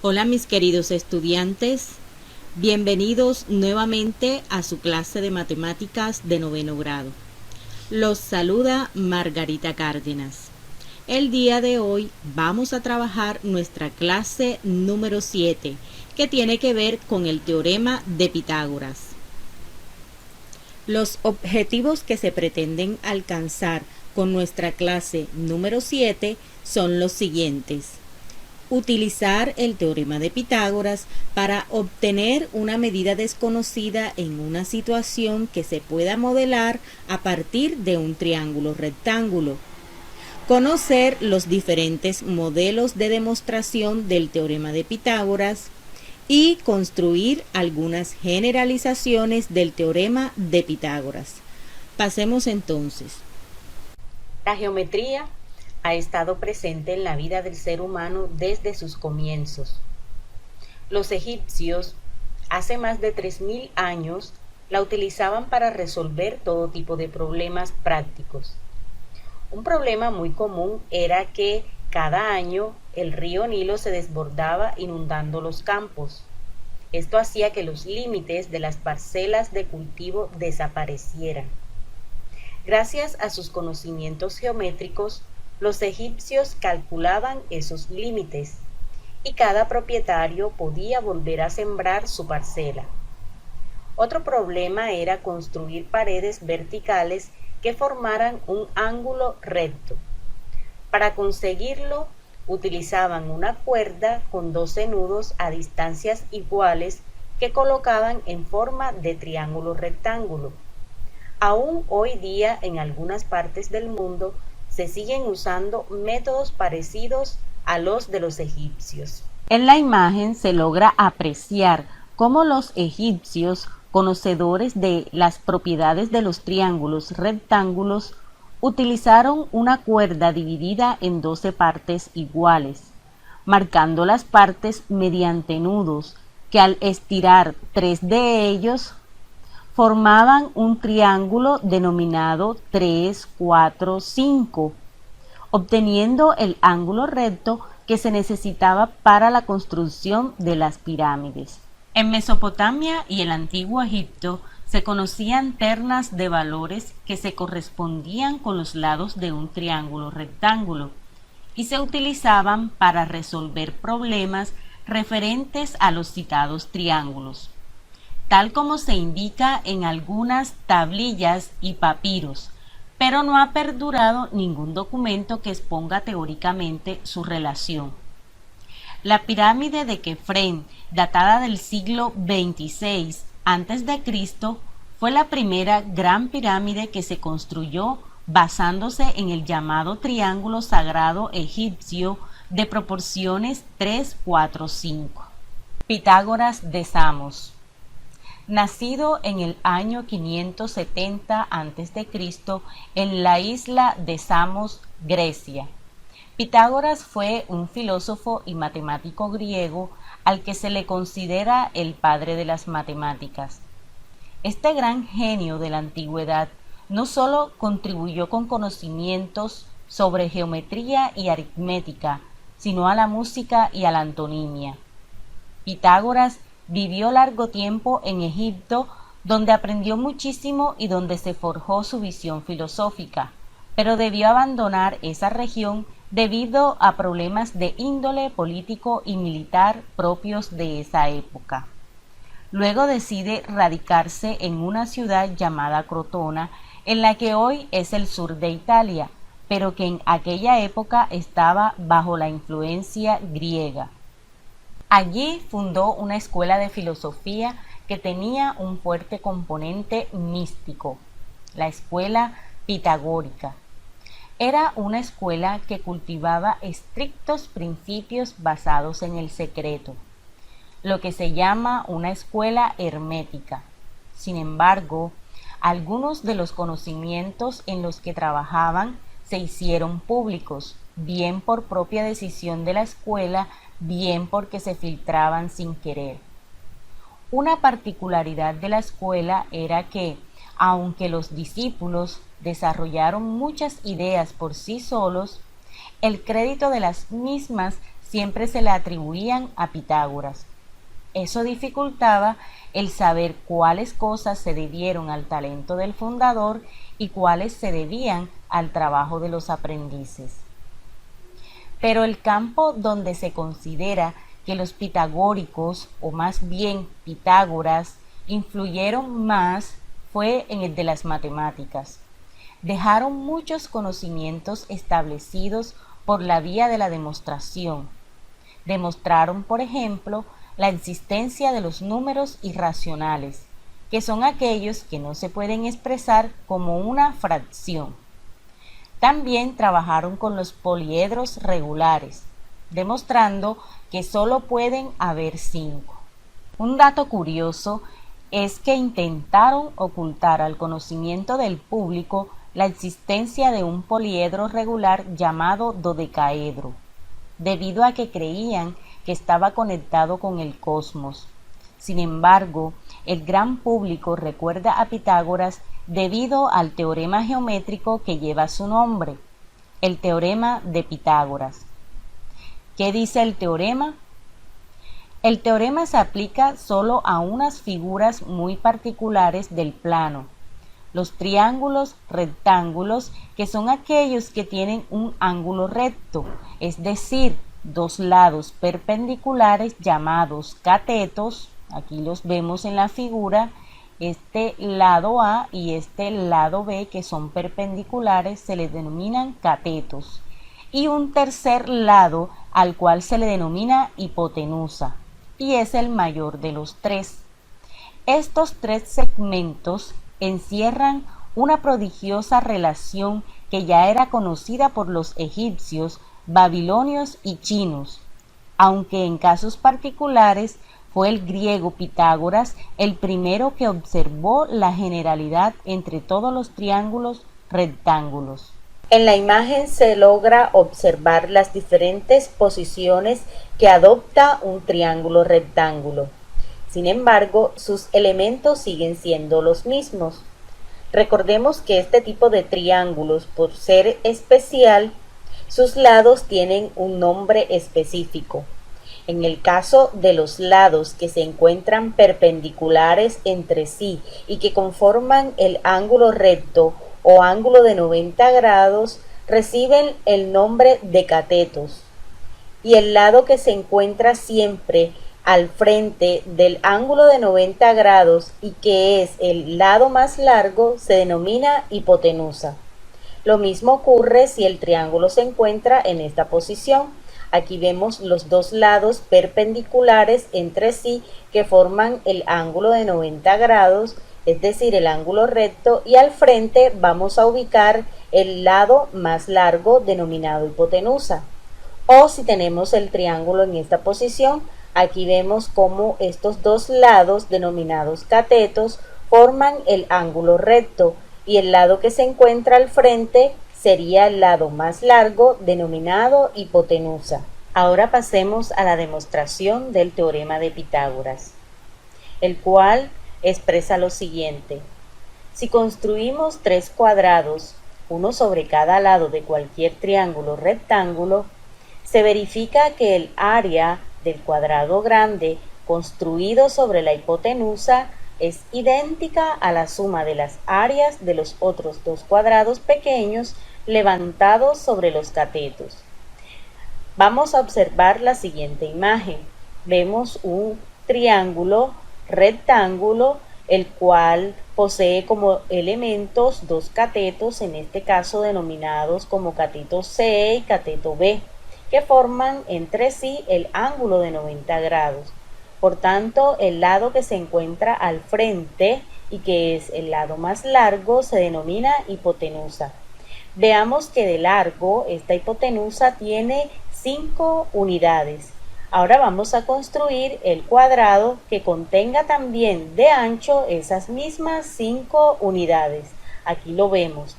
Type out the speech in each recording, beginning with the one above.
Hola mis queridos estudiantes, bienvenidos nuevamente a su clase de matemáticas de noveno grado. Los saluda Margarita Cárdenas. El día de hoy vamos a trabajar nuestra clase número 7, que tiene que ver con el teorema de Pitágoras. Los objetivos que se pretenden alcanzar con nuestra clase número 7 son los siguientes. Utilizar el teorema de Pitágoras para obtener una medida desconocida en una situación que se pueda modelar a partir de un triángulo rectángulo. Conocer los diferentes modelos de demostración del teorema de Pitágoras y construir algunas generalizaciones del teorema de Pitágoras. Pasemos entonces. La geometría ha estado presente en la vida del ser humano desde sus comienzos. Los egipcios, hace más de 3000 años, la utilizaban para resolver todo tipo de problemas prácticos. Un problema muy común era que cada año el río Nilo se desbordaba inundando los campos. Esto hacía que los límites de las parcelas de cultivo desaparecieran. Gracias a sus conocimientos geométricos, los egipcios calculaban esos límites y cada propietario podía volver a sembrar su parcela. Otro problema era construir paredes verticales que formaran un ángulo recto. Para conseguirlo, utilizaban una cuerda con 12 nudos a distancias iguales que colocaban en forma de triángulo rectángulo. Aún hoy día en algunas partes del mundo se siguen usando métodos parecidos a los de los egipcios. En la imagen se logra apreciar cómo los egipcios, conocedores de las propiedades de los triángulos rectángulos, utilizaron una cuerda dividida en 12 partes iguales, marcando las partes mediante nudos que al estirar 3 de ellos formaban un triángulo denominado 3, 4, 5, obteniendo el ángulo recto que se necesitaba para la construcción de las pirámides. En Mesopotamia y el Antiguo Egipto se conocían ternas de valores que se correspondían con los lados de un triángulo rectángulo y se utilizaban para resolver problemas referentes a los citados triángulos, tal como se indica en algunas tablillas y papiros, pero no ha perdurado ningún documento que exponga teóricamente su relación. La pirámide de Kefren, datada del siglo XXVI a.C., fue la primera gran pirámide que se construyó basándose en el llamado triángulo sagrado egipcio de proporciones 3, 4, 5. Pitágoras de Samos. Nacido en el año 570 a.C. en la isla de Samos, Grecia. Pitágoras fue un filósofo y matemático griego al que se le considera el padre de las matemáticas. Este gran genio de la antigüedad no solo contribuyó con conocimientos sobre geometría y aritmética, sino a la música y a la antonimia. Pitágoras vivió largo tiempo en Egipto, donde aprendió muchísimo y donde se forjó su visión filosófica, pero debió abandonar esa región debido a problemas de índole político y militar propios de esa época. Luego decide radicarse en una ciudad llamada Crotona, en la que hoy es el sur de Italia, pero que en aquella época estaba bajo la influencia griega. Allí fundó una escuela de filosofía que tenía un fuerte componente místico, la escuela pitagórica. Era una escuela que cultivaba estrictos principios basados en el secreto, lo que se llama una escuela hermética. Sin embargo, algunos de los conocimientos en los que trabajaban se hicieron públicos, bien por propia decisión de la escuela, bien porque se filtraban sin querer. Una particularidad de la escuela era que, aunque los discípulos desarrollaron muchas ideas por sí solos, el crédito de las mismas siempre se le atribuían a Pitágoras. Eso dificultaba el saber cuáles cosas se debieron al talento del fundador y cuáles se debían al trabajo de los aprendices. Pero el campo donde se considera que los pitagóricos, o más bien Pitágoras, influyeron más fue en el de las matemáticas. Dejaron muchos conocimientos establecidos por la vía de la demostración. Demostraron, por ejemplo, la existencia de los números irracionales, que son aquellos que no se pueden expresar como una fracción. También trabajaron con los poliedros regulares, demostrando que solo pueden haber 5. Un dato curioso es que intentaron ocultar al conocimiento del público la existencia de un poliedro regular llamado dodecaedro, debido a que creían que estaba conectado con el cosmos. Sin embargo, el gran público recuerda a Pitágoras debido al teorema geométrico que lleva su nombre, el teorema de Pitágoras. ¿Qué dice el teorema? El teorema se aplica solo a unas figuras muy particulares del plano, los triángulos rectángulos, que son aquellos que tienen un ángulo recto, es decir, dos lados perpendiculares llamados catetos. Aquí los vemos en la figura, este lado A y este lado B, que son perpendiculares, se les denominan catetos, y un tercer lado al cual se le denomina hipotenusa, y es el mayor de los tres. Estos tres segmentos encierran una prodigiosa relación que ya era conocida por los egipcios, babilonios y chinos, aunque en casos particulares fue el griego Pitágoras el primero que observó la generalidad entre todos los triángulos rectángulos. En la imagen se logra observar las diferentes posiciones que adopta un triángulo rectángulo. Sin embargo, sus elementos siguen siendo los mismos. Recordemos que este tipo de triángulos, por ser especial, sus lados tienen un nombre específico. En el caso de los lados que se encuentran perpendiculares entre sí y que conforman el ángulo recto o ángulo de 90 grados, reciben el nombre de catetos. Y el lado que se encuentra siempre al frente del ángulo de 90 grados y que es el lado más largo se denomina hipotenusa. Lo mismo ocurre si el triángulo se encuentra en esta posición. Aquí vemos los dos lados perpendiculares entre sí que forman el ángulo de 90 grados, es decir, el ángulo recto, y al frente vamos a ubicar el lado más largo denominado hipotenusa. O si tenemos el triángulo en esta posición, aquí vemos cómo estos dos lados denominados catetos forman el ángulo recto y el lado que se encuentra al frente sería el lado más largo denominado hipotenusa. Ahora pasemos a la demostración del teorema de Pitágoras, el cual expresa lo siguiente: si construimos tres cuadrados, uno sobre cada lado de cualquier triángulo rectángulo, se verifica que el área del cuadrado grande construido sobre la hipotenusa es idéntica a la suma de las áreas de los otros dos cuadrados pequeños levantados sobre los catetos. Vamos a observar la siguiente imagen. Vemos un triángulo rectángulo, el cual posee como elementos dos catetos, en este caso denominados como cateto C y cateto B, que forman entre sí el ángulo de 90 grados. Por tanto, el lado que se encuentra al frente y que es el lado más largo se denomina hipotenusa. Veamos que de largo esta hipotenusa tiene 5 unidades. Ahora vamos a construir el cuadrado que contenga también de ancho esas mismas 5 unidades. Aquí lo vemos.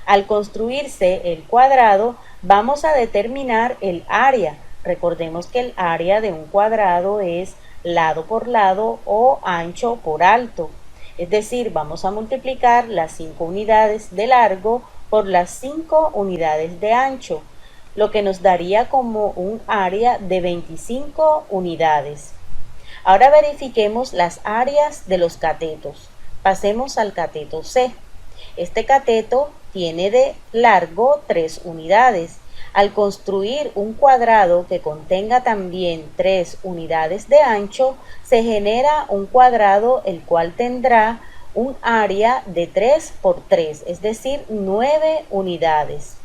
Al construirse el cuadrado, vamos a determinar el área. Recordemos que el área de un cuadrado es lado por lado o ancho por alto. Es decir, vamos a multiplicar las 5 unidades de largo por las 5 unidades de ancho. lo que nos daría como un área de 25 unidades. Ahora verifiquemos las áreas de los catetos. Pasemos al cateto C. Este cateto tiene de largo 3 unidades. Al construir un cuadrado que contenga también 3 unidades de ancho, se genera un cuadrado el cual tendrá un área de 3 por 3, es decir, 9 unidades.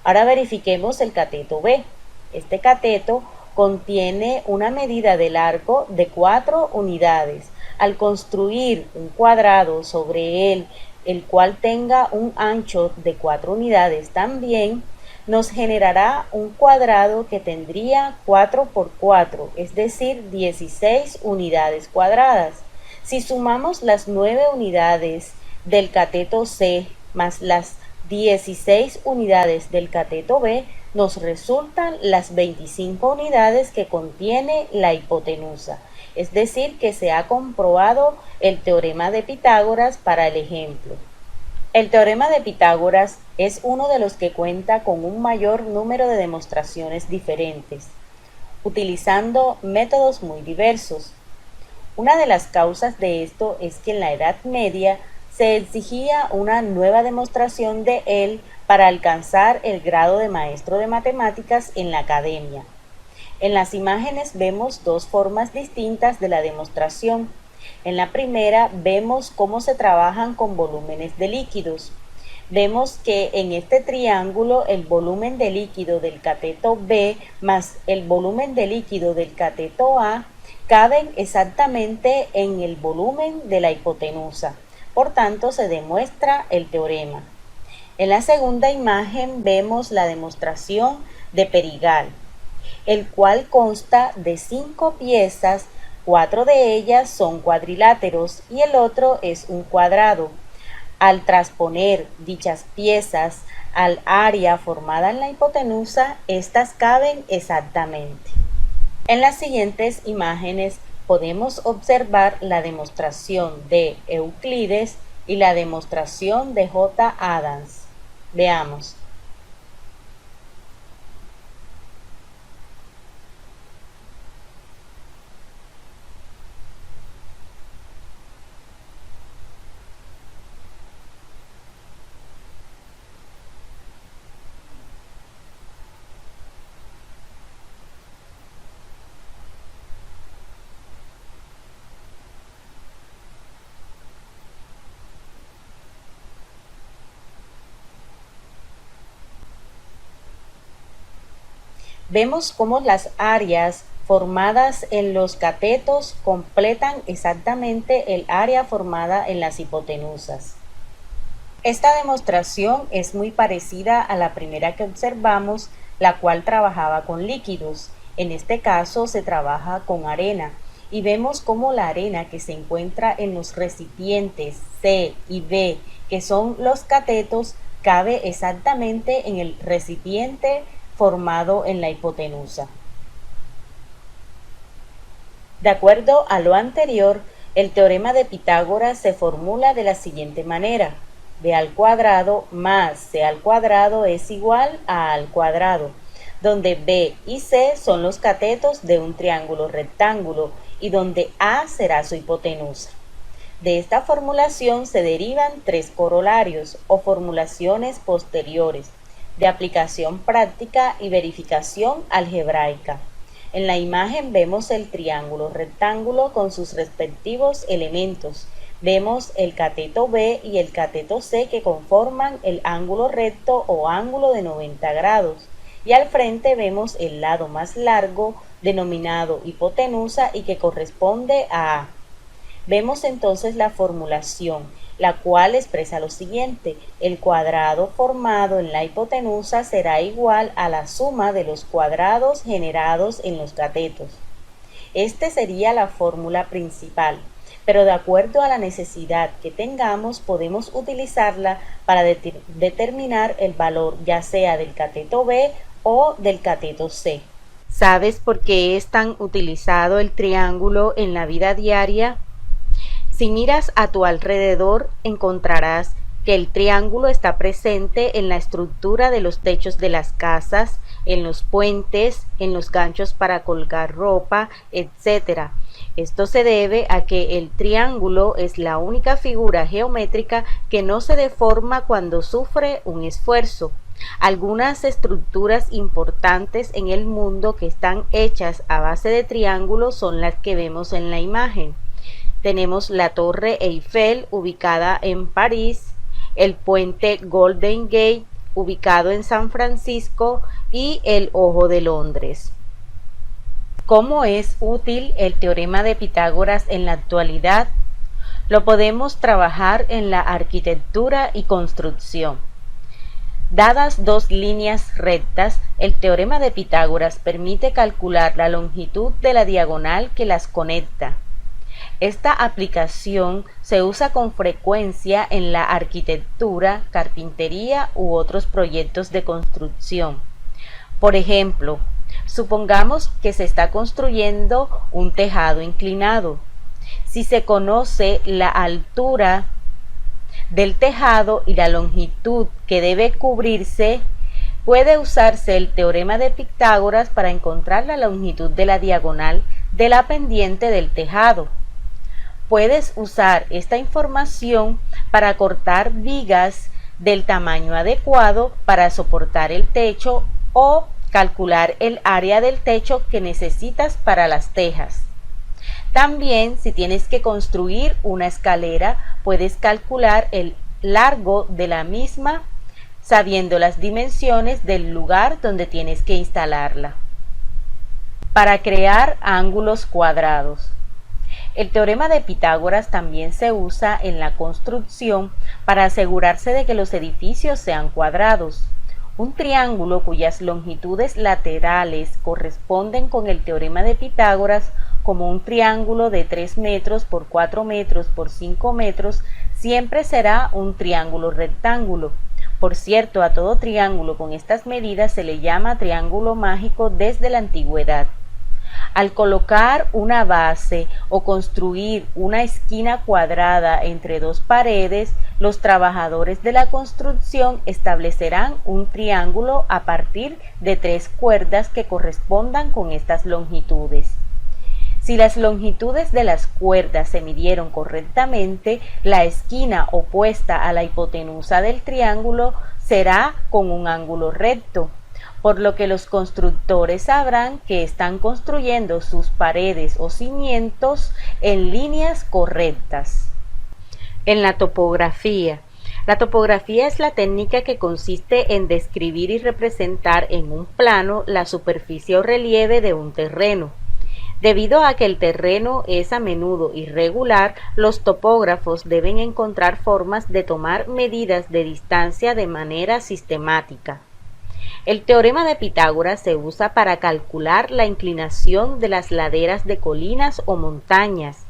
Ahora verifiquemos el cateto B. Este cateto contiene una medida de largo de 4 unidades. Al construir un cuadrado sobre él, el cual tenga un ancho de 4 unidades también, nos generará un cuadrado que tendría 4 por 4, es decir, 16 unidades cuadradas. Si sumamos las 9 unidades del cateto C más las 16 unidades del cateto B, nos resultan las 25 unidades que contiene la hipotenusa. Es decir, que se ha comprobado el teorema de Pitágoras para el ejemplo. El teorema de Pitágoras es uno de los que cuenta con un mayor número de demostraciones diferentes, utilizando métodos muy diversos. Una de las causas de esto es que en la Edad Media se exigía una nueva demostración de él para alcanzar el grado de maestro de matemáticas en la academia. En las imágenes vemos dos formas distintas de la demostración. En la primera vemos cómo se trabajan con volúmenes de líquidos. Vemos que en este triángulo el volumen de líquido del cateto B más el volumen de líquido del cateto A caben exactamente en el volumen de la hipotenusa. Por tanto, se demuestra el teorema. En la segunda imagen vemos la demostración de Perigal, el cual consta de 5 piezas. 4 de ellas son cuadriláteros y el otro es un cuadrado. Al transponer dichas piezas al área formada en la hipotenusa, estas caben exactamente. En las siguientes imágenes podemos observar la demostración de Euclides y la demostración de J. Adams. Veamos. Vemos cómo las áreas formadas en los catetos completan exactamente el área formada en las hipotenusas. Esta demostración es muy parecida a la primera que observamos, la cual trabajaba con líquidos. En este caso se trabaja con arena y vemos cómo la arena que se encuentra en los recipientes C y B, que son los catetos, cabe exactamente en el recipiente formado en la hipotenusa. De acuerdo a lo anterior, el teorema de Pitágoras se formula de la siguiente manera: b al cuadrado más c al cuadrado es igual a al cuadrado, donde b y c son los catetos de un triángulo rectángulo y donde a será su hipotenusa. De esta formulación se derivan 3 corolarios o formulaciones posteriores de aplicación práctica y verificación algebraica. En la imagen vemos el triángulo rectángulo con sus respectivos elementos. Vemos el cateto B y el cateto C que conforman el ángulo recto o ángulo de 90 grados. Y al frente vemos el lado más largo denominado hipotenusa y que corresponde a A. Vemos entonces la formulación, la cual expresa lo siguiente: el cuadrado formado en la hipotenusa será igual a la suma de los cuadrados generados en los catetos. Esta sería la fórmula principal, pero de acuerdo a la necesidad que tengamos podemos utilizarla para determinar el valor ya sea del cateto B o del cateto C. ¿Sabes por qué es tan utilizado el triángulo en la vida diaria? Si miras a tu alrededor, encontrarás que el triángulo está presente en la estructura de los techos de las casas, en los puentes, en los ganchos para colgar ropa, etc. Esto se debe a que el triángulo es la única figura geométrica que no se deforma cuando sufre un esfuerzo. Algunas estructuras importantes en el mundo que están hechas a base de triángulos son las que vemos en la imagen. Tenemos la Torre Eiffel, ubicada en París, el puente Golden Gate, ubicado en San Francisco, y el Ojo de Londres. ¿Cómo es útil el teorema de Pitágoras en la actualidad? Lo podemos trabajar en la arquitectura y construcción. Dadas dos líneas rectas, el teorema de Pitágoras permite calcular la longitud de la diagonal que las conecta. Esta aplicación se usa con frecuencia en la arquitectura, carpintería u otros proyectos de construcción. Por ejemplo, supongamos que se está construyendo un tejado inclinado. Si se conoce la altura del tejado y la longitud que debe cubrirse, puede usarse el teorema de Pitágoras para encontrar la longitud de la diagonal de la pendiente del tejado. Puedes usar esta información para cortar vigas del tamaño adecuado para soportar el techo o calcular el área del techo que necesitas para las tejas. También, si tienes que construir una escalera, puedes calcular el largo de la misma sabiendo las dimensiones del lugar donde tienes que instalarla. Para crear ángulos cuadrados. El teorema de Pitágoras también se usa en la construcción para asegurarse de que los edificios sean cuadrados. Un triángulo cuyas longitudes laterales corresponden con el teorema de Pitágoras, como un triángulo de 3 metros por 4 metros por 5 metros, siempre será un triángulo rectángulo. Por cierto, a todo triángulo con estas medidas se le llama triángulo mágico desde la antigüedad. Al colocar una base o construir una esquina cuadrada entre dos paredes, los trabajadores de la construcción establecerán un triángulo a partir de 3 cuerdas que correspondan con estas longitudes. Si las longitudes de las cuerdas se midieron correctamente, la esquina opuesta a la hipotenusa del triángulo será con un ángulo recto, por lo que los constructores sabrán que están construyendo sus paredes o cimientos en líneas correctas. En la topografía. La topografía es la técnica que consiste en describir y representar en un plano la superficie o relieve de un terreno. Debido a que el terreno es a menudo irregular, los topógrafos deben encontrar formas de tomar medidas de distancia de manera sistemática. El teorema de Pitágoras se usa para calcular la inclinación de las laderas de colinas o montañas.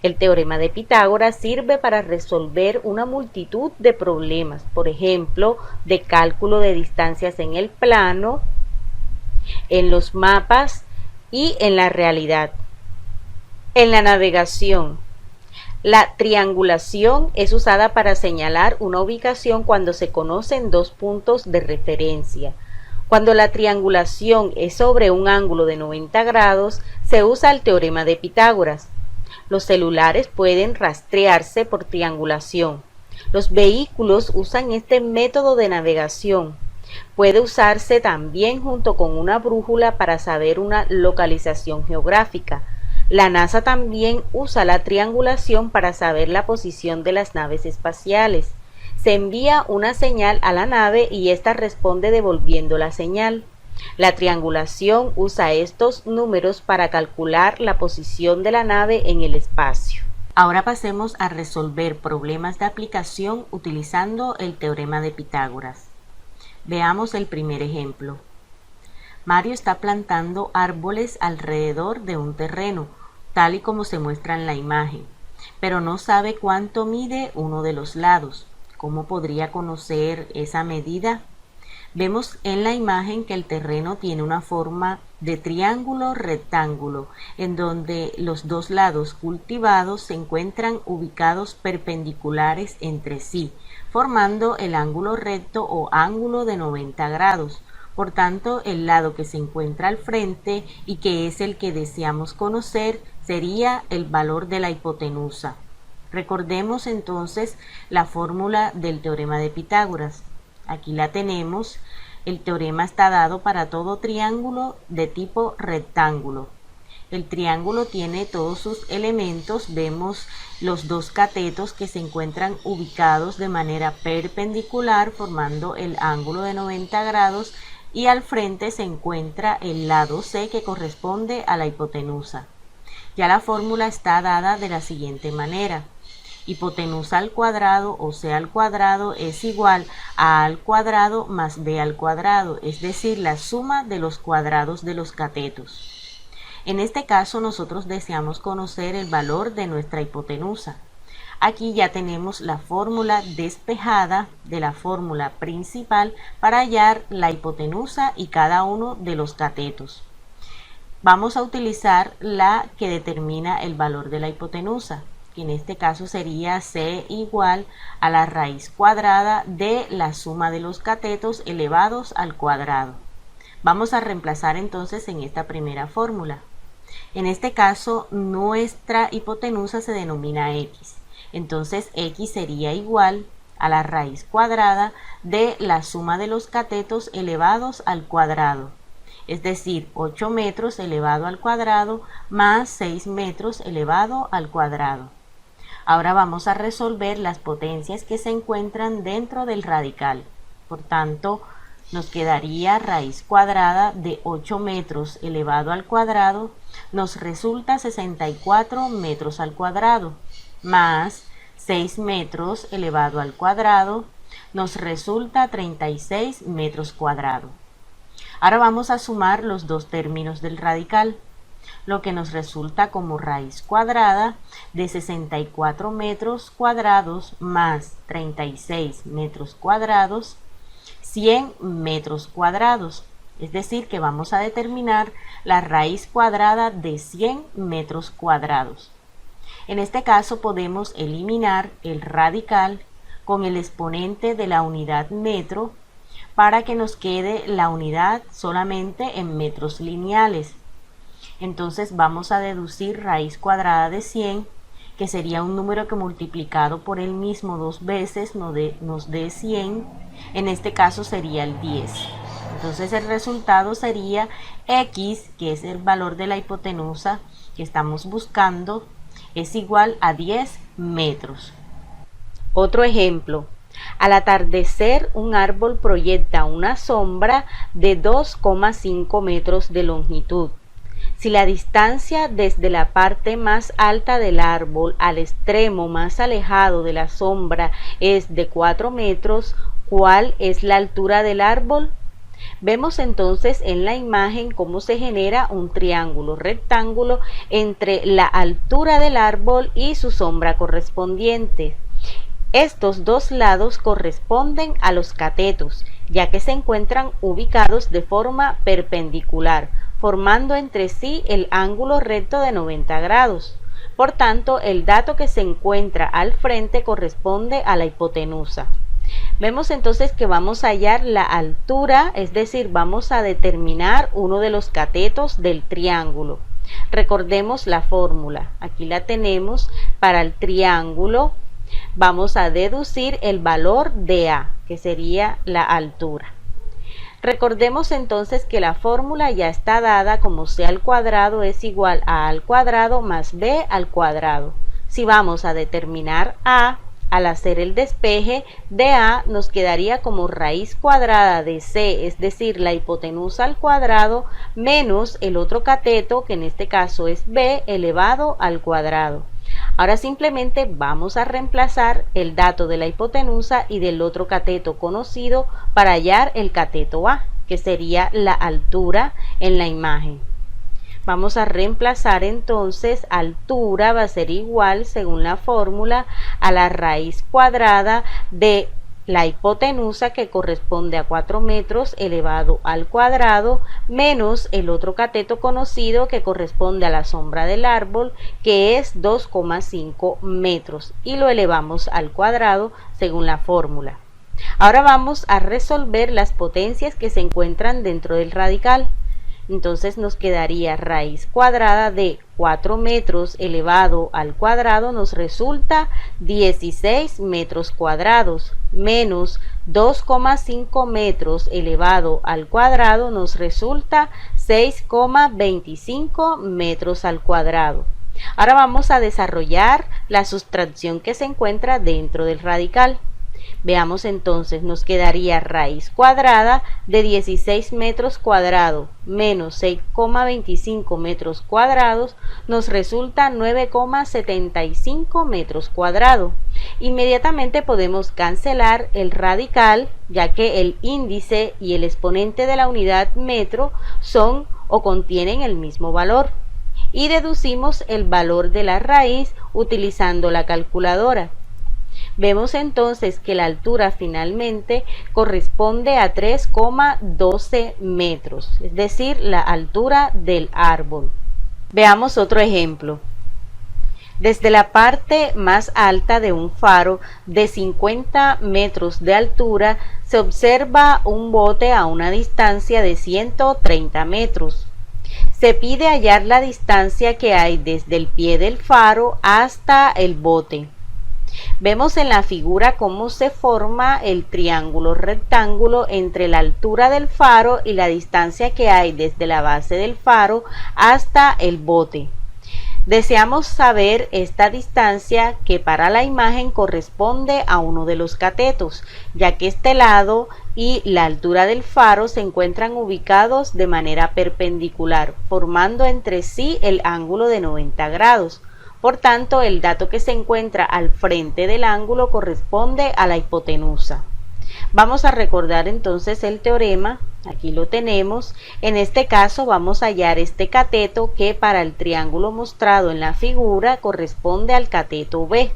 El teorema de Pitágoras sirve para resolver una multitud de problemas, por ejemplo, de cálculo de distancias en el plano, en los mapas y en la realidad. En la navegación, la triangulación es usada para señalar una ubicación cuando se conocen dos puntos de referencia. Cuando la triangulación es sobre un ángulo de 90 grados, se usa el teorema de Pitágoras. Los celulares pueden rastrearse por triangulación. Los vehículos usan este método de navegación. Puede usarse también junto con una brújula para saber una localización geográfica. La NASA también usa la triangulación para saber la posición de las naves espaciales. Se envía una señal a la nave y ésta responde devolviendo la señal. La triangulación usa estos números para calcular la posición de la nave en el espacio. Ahora pasemos a resolver problemas de aplicación utilizando el teorema de Pitágoras. Veamos el primer ejemplo. Mario está plantando árboles alrededor de un terreno, tal y como se muestra en la imagen, pero no sabe cuánto mide uno de los lados. ¿Cómo podría conocer esa medida? Vemos en la imagen que el terreno tiene una forma de triángulo rectángulo, en donde los dos lados cultivados se encuentran ubicados perpendiculares entre sí, formando el ángulo recto o ángulo de 90 grados. Por tanto, el lado que se encuentra al frente y que es el que deseamos conocer sería el valor de la hipotenusa. Recordemos entonces la fórmula del teorema de Pitágoras. Aquí la tenemos. El teorema está dado para todo triángulo de tipo rectángulo. El triángulo tiene todos sus elementos. Vemos los dos catetos que se encuentran ubicados de manera perpendicular formando el ángulo de 90 grados y al frente se encuentra el lado C que corresponde a la hipotenusa. Ya la fórmula está dada de la siguiente manera. Hipotenusa al cuadrado o C al cuadrado es igual a al cuadrado más B al cuadrado, es decir, la suma de los cuadrados de los catetos. En este caso nosotros deseamos conocer el valor de nuestra hipotenusa. Aquí ya tenemos la fórmula despejada de la fórmula principal para hallar la hipotenusa y cada uno de los catetos. Vamos a utilizar la que determina el valor de la hipotenusa, que en este caso sería C igual a la raíz cuadrada de la suma de los catetos elevados al cuadrado. Vamos a reemplazar entonces en esta primera fórmula. En este caso nuestra hipotenusa se denomina X. Entonces X sería igual a la raíz cuadrada de la suma de los catetos elevados al cuadrado. Es decir, 8 metros elevado al cuadrado más 6 metros elevado al cuadrado. Ahora vamos a resolver las potencias que se encuentran dentro del radical. Por tanto, nos quedaría raíz cuadrada de 8 metros elevado al cuadrado, nos resulta 64 metros al cuadrado, más 6 metros elevado al cuadrado, nos resulta 36 metros cuadrados. Ahora vamos a sumar los dos términos del radical, lo que nos resulta como raíz cuadrada de 64 metros cuadrados más 36 metros cuadrados, 100 metros cuadrados. Es decir, que vamos a determinar la raíz cuadrada de 100 metros cuadrados. En este caso podemos eliminar el radical con el exponente de la unidad metro para que nos quede la unidad solamente en metros lineales. Entonces vamos a deducir raíz cuadrada de 100, que sería un número que multiplicado por el mismo dos veces nos dé 100, en este caso sería el 10. Entonces el resultado sería X, que es el valor de la hipotenusa que estamos buscando, es igual a 10 metros. Otro ejemplo. Al atardecer, un árbol proyecta una sombra de 2,5 metros de longitud. Si la distancia desde la parte más alta del árbol al extremo más alejado de la sombra es de 4 metros, ¿cuál es la altura del árbol? Vemos entonces en la imagen cómo se genera un triángulo rectángulo entre la altura del árbol y su sombra correspondiente. Estos dos lados corresponden a los catetos, ya que se encuentran ubicados de forma perpendicular, formando entre sí el ángulo recto de 90 grados. Por tanto, el dato que se encuentra al frente corresponde a la hipotenusa. Vemos entonces que vamos a hallar la altura, es decir, vamos a determinar uno de los catetos del triángulo. Recordemos la fórmula, aquí la tenemos para el triángulo. Vamos a deducir el valor de A, que sería la altura. Recordemos entonces que la fórmula ya está dada como C al cuadrado es igual a al cuadrado más B al cuadrado. Si vamos a determinar A, al hacer el despeje de A nos quedaría como raíz cuadrada de C, es decir, la hipotenusa al cuadrado, menos el otro cateto, que en este caso es B, elevado al cuadrado. Ahora simplemente vamos a reemplazar el dato de la hipotenusa y del otro cateto conocido para hallar el cateto A, que sería la altura en la imagen. Vamos a reemplazar entonces altura, va a ser igual, según la fórmula, a la raíz cuadrada de la hipotenusa, que corresponde a 4 metros elevado al cuadrado, menos el otro cateto conocido, que corresponde a la sombra del árbol, que es 2,5 metros, y lo elevamos al cuadrado según la fórmula. Ahora vamos a resolver las potencias que se encuentran dentro del radical. Entonces nos quedaría raíz cuadrada de 4 metros elevado al cuadrado, nos resulta 16 metros cuadrados, menos 2,5 metros elevado al cuadrado, nos resulta 6,25 metros al cuadrado. Ahora vamos a desarrollar la sustracción que se encuentra dentro del radical. Veamos entonces, nos quedaría raíz cuadrada de 16 metros cuadrados menos 6,25 metros cuadrados, nos resulta 9,75 metros cuadrados. Inmediatamente podemos cancelar el radical, ya que el índice y el exponente de la unidad metro son o contienen el mismo valor. Y deducimos el valor de la raíz utilizando la calculadora. Vemos entonces que la altura finalmente corresponde a 3,12 metros, es decir, la altura del árbol. Veamos otro ejemplo. Desde la parte más alta de un faro de 50 metros de altura se observa un bote a una distancia de 130 metros. Se pide hallar la distancia que hay desde el pie del faro hasta el bote. Vemos en la figura cómo se forma el triángulo rectángulo entre la altura del faro y la distancia que hay desde la base del faro hasta el bote. Deseamos saber esta distancia, que para la imagen corresponde a uno de los catetos, ya que este lado y la altura del faro se encuentran ubicados de manera perpendicular, formando entre sí el ángulo de 90 grados. Por tanto, el dato que se encuentra al frente del ángulo corresponde a la hipotenusa. Vamos a recordar entonces el teorema. Aquí lo tenemos. En este caso vamos a hallar este cateto, que para el triángulo mostrado en la figura corresponde al cateto B.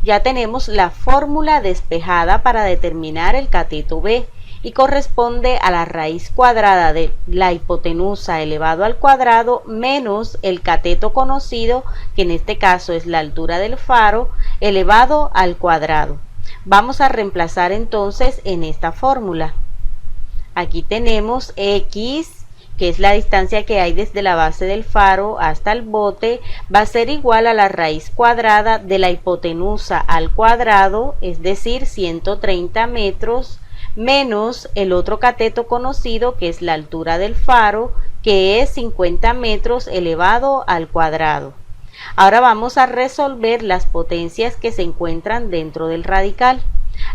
Ya tenemos la fórmula despejada para determinar el cateto B, y corresponde a la raíz cuadrada de la hipotenusa elevado al cuadrado menos el cateto conocido, que en este caso es la altura del faro, elevado al cuadrado. Vamos a reemplazar entonces en esta fórmula. Aquí tenemos X, que es la distancia que hay desde la base del faro hasta el bote, va a ser igual a la raíz cuadrada de la hipotenusa al cuadrado, es decir, 130 metros, menos el otro cateto conocido, que es la altura del faro, que es 50 metros elevado al cuadrado. Ahora vamos a resolver las potencias que se encuentran dentro del radical.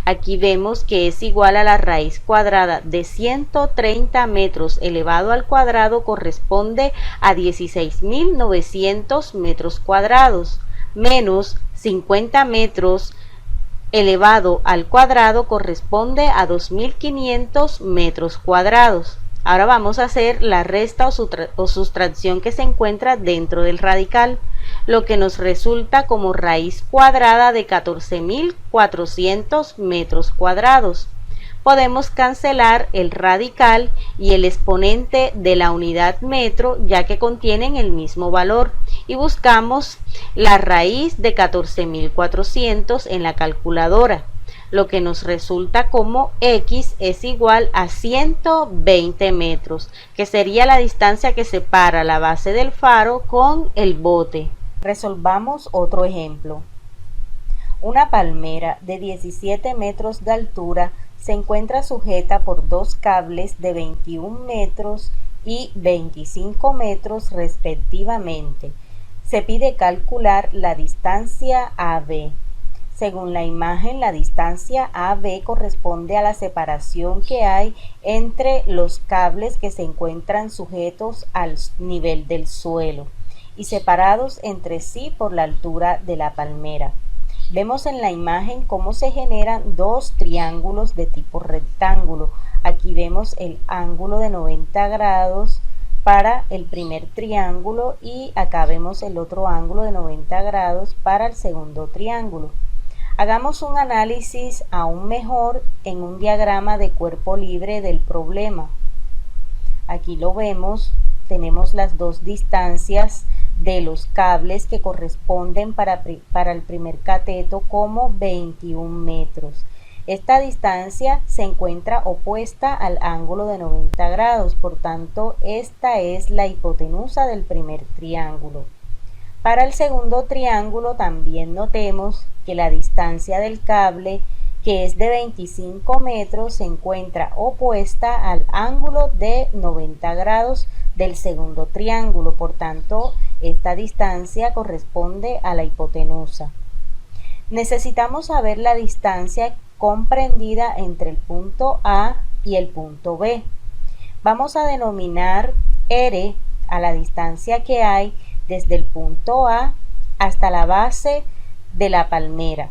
Aquí vemos que es igual a la raíz cuadrada de 130 metros elevado al cuadrado, corresponde a 16.900 metros cuadrados, menos 50 metros elevado al cuadrado corresponde a 2.500 metros cuadrados. Ahora vamos a hacer la resta o sustracción que se encuentra dentro del radical, lo que nos resulta como raíz cuadrada de 14.400 metros cuadrados. Podemos cancelar el radical y el exponente de la unidad metro, ya que contienen el mismo valor, y buscamos la raíz de 14.400 en la calculadora, lo que nos resulta como X es igual a 120 metros, que sería la distancia que separa la base del faro con el bote. Resolvamos otro ejemplo. Una palmera de 17 metros de altura se encuentra sujeta por dos cables de 21 metros y 25 metros respectivamente. Se pide calcular la distancia AB. Según la imagen, la distancia AB corresponde a la separación que hay entre los cables que se encuentran sujetos al nivel del suelo y separados entre sí por la altura de la palmera. Vemos en la imagen cómo se generan dos triángulos de tipo rectángulo. Aquí vemos el ángulo de 90 grados para el primer triángulo y acá vemos el otro ángulo de 90 grados para el segundo triángulo. Hagamos un análisis aún mejor en un diagrama de cuerpo libre del problema. Aquí lo vemos, tenemos las dos distancias de los cables que corresponden para el primer cateto como 21 metros. Esta distancia se encuentra opuesta al ángulo de 90 grados, por tanto, esta es la hipotenusa del primer triángulo. Para el segundo triángulo también notemos que la distancia del cable, que es de 25 metros, se encuentra opuesta al ángulo de 90 grados del segundo triángulo, por tanto, esta distancia corresponde a la hipotenusa. Necesitamos saber la distancia comprendida entre el punto A y el punto B. Vamos a denominar R a la distancia que hay desde el punto A hasta la base de la palmera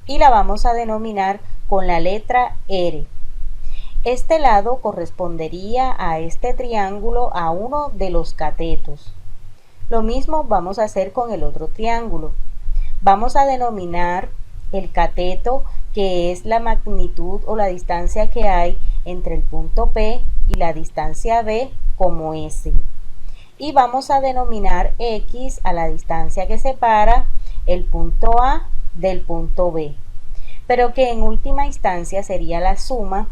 y la vamos a denominar con la letra R. Este lado correspondería a este triángulo a uno de los catetos. Lo mismo vamos a hacer con el otro triángulo. Vamos a denominar el cateto, que es la magnitud o la distancia que hay entre el punto P y la distancia B, como S. Y vamos a denominar X a la distancia que separa el punto A del punto B, pero que en última instancia sería la suma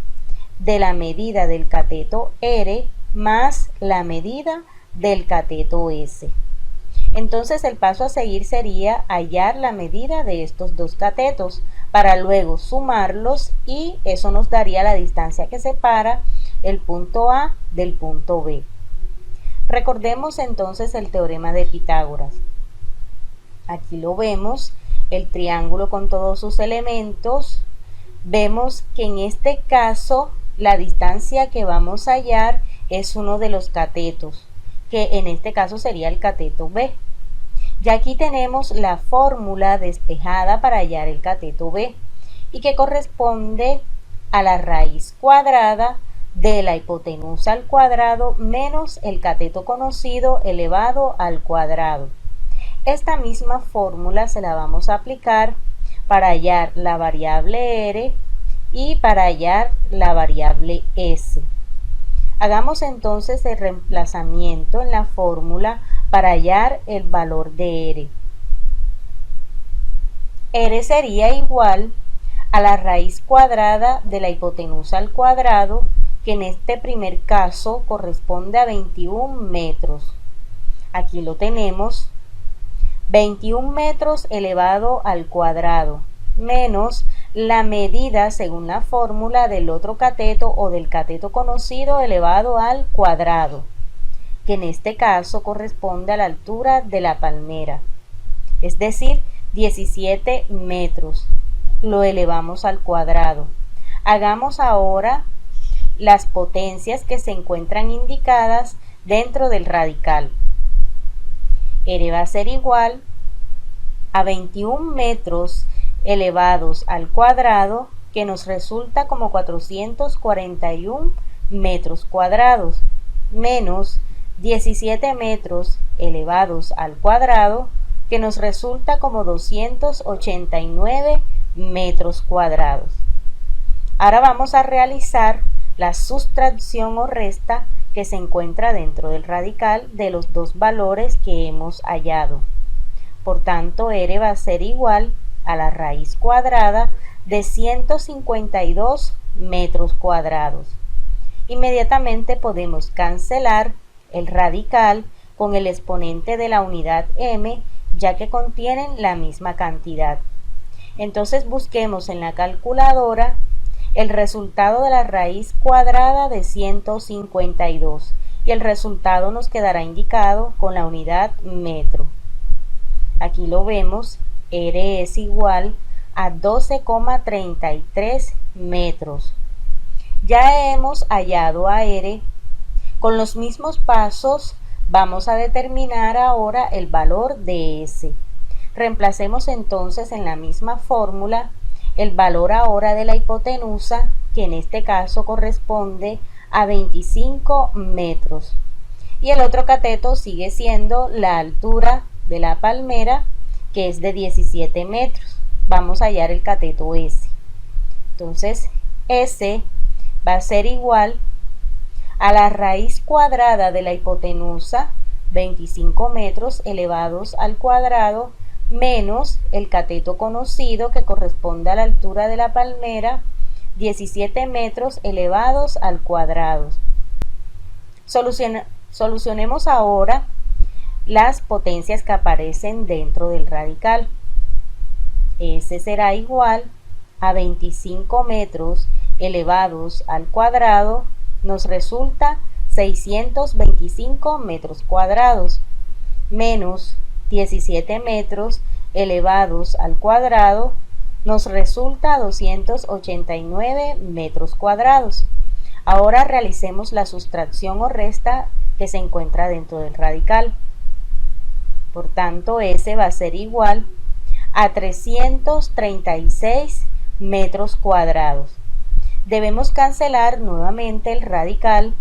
de la medida del cateto R más la medida del cateto S. Entonces el paso a seguir sería hallar la medida de estos dos catetos para luego sumarlos y eso nos daría la distancia que separa el punto A del punto B. Recordemos entonces el teorema de Pitágoras. Aquí lo vemos, el triángulo con todos sus elementos. Vemos que en este caso la distancia que vamos a hallar es uno de los catetos, que en este caso sería el cateto B. Ya aquí tenemos la fórmula despejada para hallar el cateto B y que corresponde a la raíz cuadrada de la hipotenusa al cuadrado menos el cateto conocido elevado al cuadrado. Esta misma fórmula se la vamos a aplicar para hallar la variable R y para hallar la variable S. Hagamos entonces el reemplazamiento en la fórmula para hallar el valor de R. R sería igual a la raíz cuadrada de la hipotenusa al cuadrado, que en este primer caso corresponde a 21 metros. Aquí lo tenemos, 21 metros elevado al cuadrado, menos la medida según la fórmula del otro cateto o del cateto conocido elevado al cuadrado, que en este caso corresponde a la altura de la palmera, es decir, 17 metros. Lo elevamos al cuadrado. Hagamos ahora las potencias que se encuentran indicadas dentro del radical. R va a ser igual a 21 metros elevados al cuadrado, que nos resulta como 441 metros cuadrados, menos 17 metros elevados al cuadrado, que nos resulta como 289 metros cuadrados. Ahora vamos a realizar la sustracción o resta que se encuentra dentro del radical de los dos valores que hemos hallado. Por tanto, R va a ser igual a la raíz cuadrada de 152 metros cuadrados. Inmediatamente podemos cancelar el radical con el exponente de la unidad m, ya que contienen la misma cantidad. Entonces busquemos en la calculadora el resultado de la raíz cuadrada de 152 y el resultado nos quedará indicado con la unidad metro. Aquí lo vemos, R es igual a 12,33 metros. Ya hemos hallado a R. Con los mismos pasos vamos a determinar ahora el valor de S. Reemplacemos entonces en la misma fórmula el valor ahora de la hipotenusa, que en este caso corresponde a 25 metros. Y el otro cateto sigue siendo la altura de la palmera, que es de 17 metros. Vamos a hallar el cateto S. Entonces, S va a ser igual a la raíz cuadrada de la hipotenusa, 25 metros elevados al cuadrado, menos el cateto conocido que corresponde a la altura de la palmera, 17 metros elevados al cuadrado. Solucionemos ahora las potencias que aparecen dentro del radical. S será igual a 25 metros elevados al cuadrado, nos resulta 625 metros cuadrados, menos 17 metros elevados al cuadrado, nos resulta 289 metros cuadrados. Ahora realicemos la sustracción o resta que se encuentra dentro del radical. Por tanto, S va a ser igual a 336 metros cuadrados. Debemos cancelar nuevamente el radical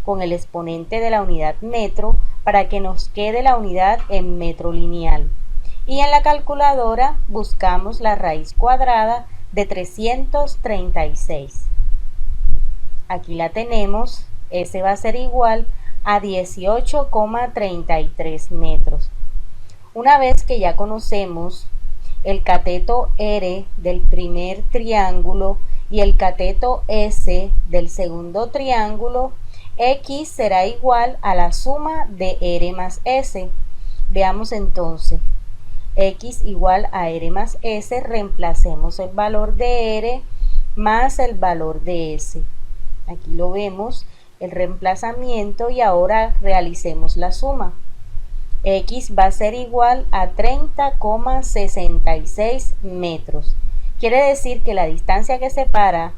con el exponente de la unidad metro para que nos quede la unidad en metro lineal. Y en la calculadora buscamos la raíz cuadrada de 336. Aquí la tenemos, S va a ser igual a 18,33 metros. Una vez que ya conocemos el cateto R del primer triángulo y el cateto S del segundo triángulo, X será igual a la suma de R más S. Veamos entonces. X igual a R más S, reemplacemos el valor de R más el valor de S. Aquí lo vemos, el reemplazamiento, y ahora realicemos la suma. X va a ser igual a 30,66 metros. Quiere decir que la distancia que separa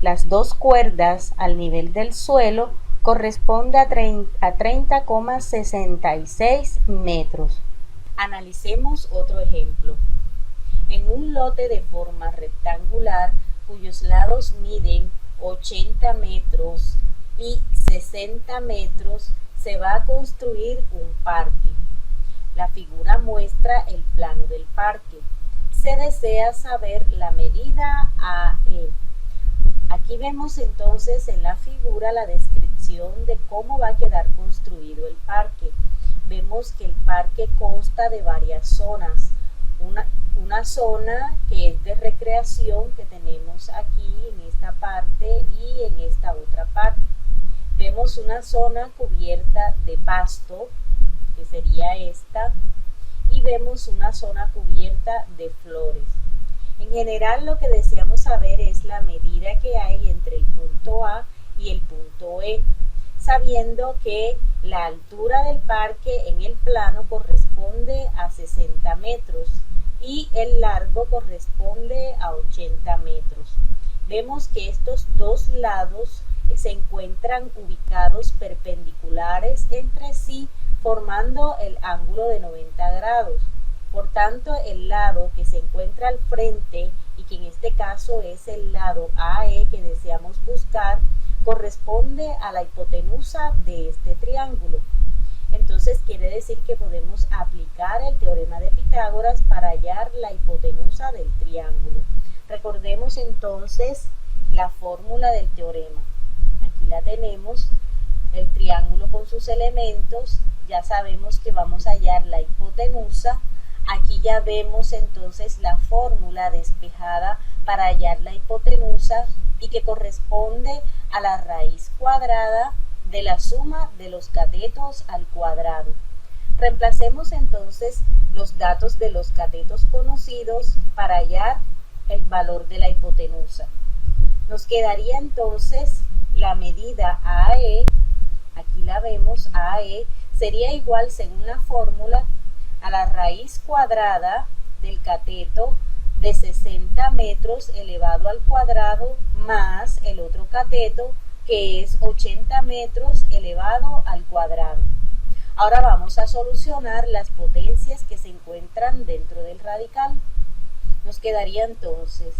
las dos cuerdas al nivel del suelo corresponde a 30,66 metros. Analicemos otro ejemplo. En un lote de forma rectangular cuyos lados miden 80 metros y 60 metros, se va a construir un parque. La figura muestra el plano del parque. Se desea saber la medida AE. Aquí vemos entonces en la figura la descripción de cómo va a quedar construido el parque. Vemos que el parque consta de varias zonas. Una zona que es de recreación que tenemos aquí en esta parte y en esta otra parte. Vemos una zona cubierta de pasto, que sería esta, y vemos una zona cubierta de flores. En general, lo que deseamos saber es la medida que hay entre el punto A y el punto E, sabiendo que la altura del parque en el plano corresponde a 60 metros y el largo corresponde a 80 metros. Vemos que estos dos lados se encuentran ubicados perpendiculares entre sí, formando el ángulo de 90 grados. Por tanto, el lado que se encuentra al frente, y que en este caso es el lado AE que deseamos buscar, corresponde a la hipotenusa de este triángulo. Entonces quiere decir que podemos aplicar el teorema de Pitágoras para hallar la hipotenusa del triángulo. Recordemos entonces la fórmula del teorema. Aquí la tenemos, el triángulo con sus elementos. Ya sabemos que vamos a hallar la hipotenusa. Aquí ya vemos entonces la fórmula despejada para hallar la hipotenusa, y que corresponde a la raíz cuadrada de la suma de los catetos al cuadrado. Reemplacemos entonces los datos de los catetos conocidos para hallar el valor de la hipotenusa. Nos quedaría entonces la medida AE, aquí la vemos, AE sería igual, según la fórmula, a la raíz cuadrada del cateto de 60 metros elevado al cuadrado más el otro cateto, que es 80 metros elevado al cuadrado. Ahora vamos a solucionar las potencias que se encuentran dentro del radical. Nos quedaría entonces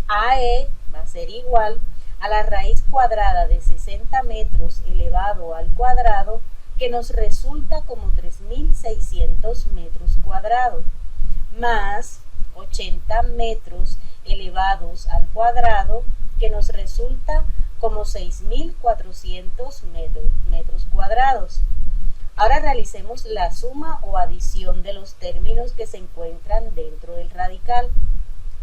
AE va a ser igual a la raíz cuadrada de 60 metros elevado al cuadrado, que nos resulta como 3.600 metros cuadrados, más 80 metros elevados al cuadrado, que nos resulta como 6.400 metros cuadrados. Ahora realicemos la suma o adición de los términos que se encuentran dentro del radical.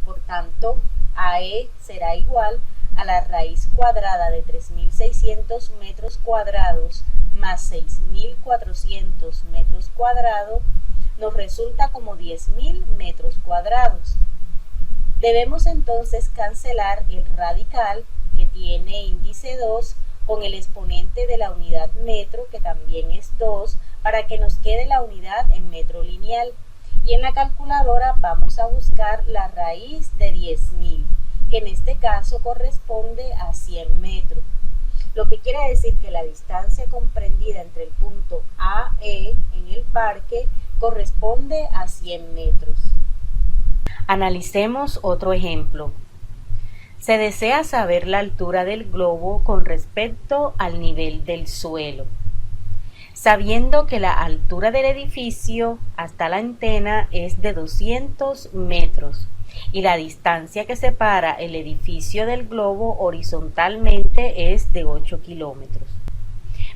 Por tanto, AE será igual a la raíz cuadrada de 3.600 metros cuadrados más 6.400 metros cuadrados, nos resulta como 10.000 metros cuadrados. Debemos entonces cancelar el radical, que tiene índice 2, con el exponente de la unidad metro, que también es 2, para que nos quede la unidad en metro lineal. Y en la calculadora vamos a buscar la raíz de 10.000, que en este caso corresponde a 100 metros. Lo que quiere decir que la distancia comprendida entre el punto A e en el parque corresponde a 100 metros. Analicemos otro ejemplo. Se desea saber la altura del globo con respecto al nivel del suelo. Sabiendo que la altura del edificio hasta la antena es de 200 metros y la distancia que separa el edificio del globo horizontalmente es de 8 kilómetros.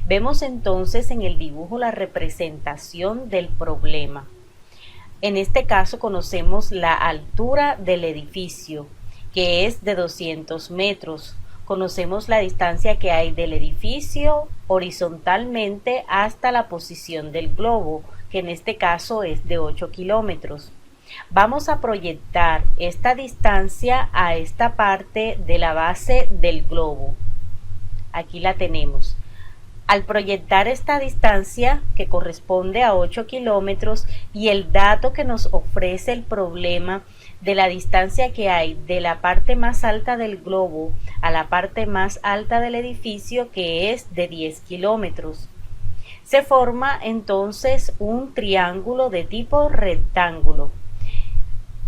Vemos entonces en el dibujo la representación del problema. En este caso conocemos la altura del edificio, que es de 200 metros. Conocemos la distancia que hay del edificio horizontalmente hasta la posición del globo, que en este caso es de 8 kilómetros. Vamos a proyectar esta distancia a esta parte de la base del globo. Aquí la tenemos. Al proyectar esta distancia, que corresponde a 8 kilómetros, y el dato que nos ofrece el problema de la distancia que hay de la parte más alta del globo a la parte más alta del edificio, que es de 10 kilómetros, se forma entonces un triángulo de tipo rectángulo.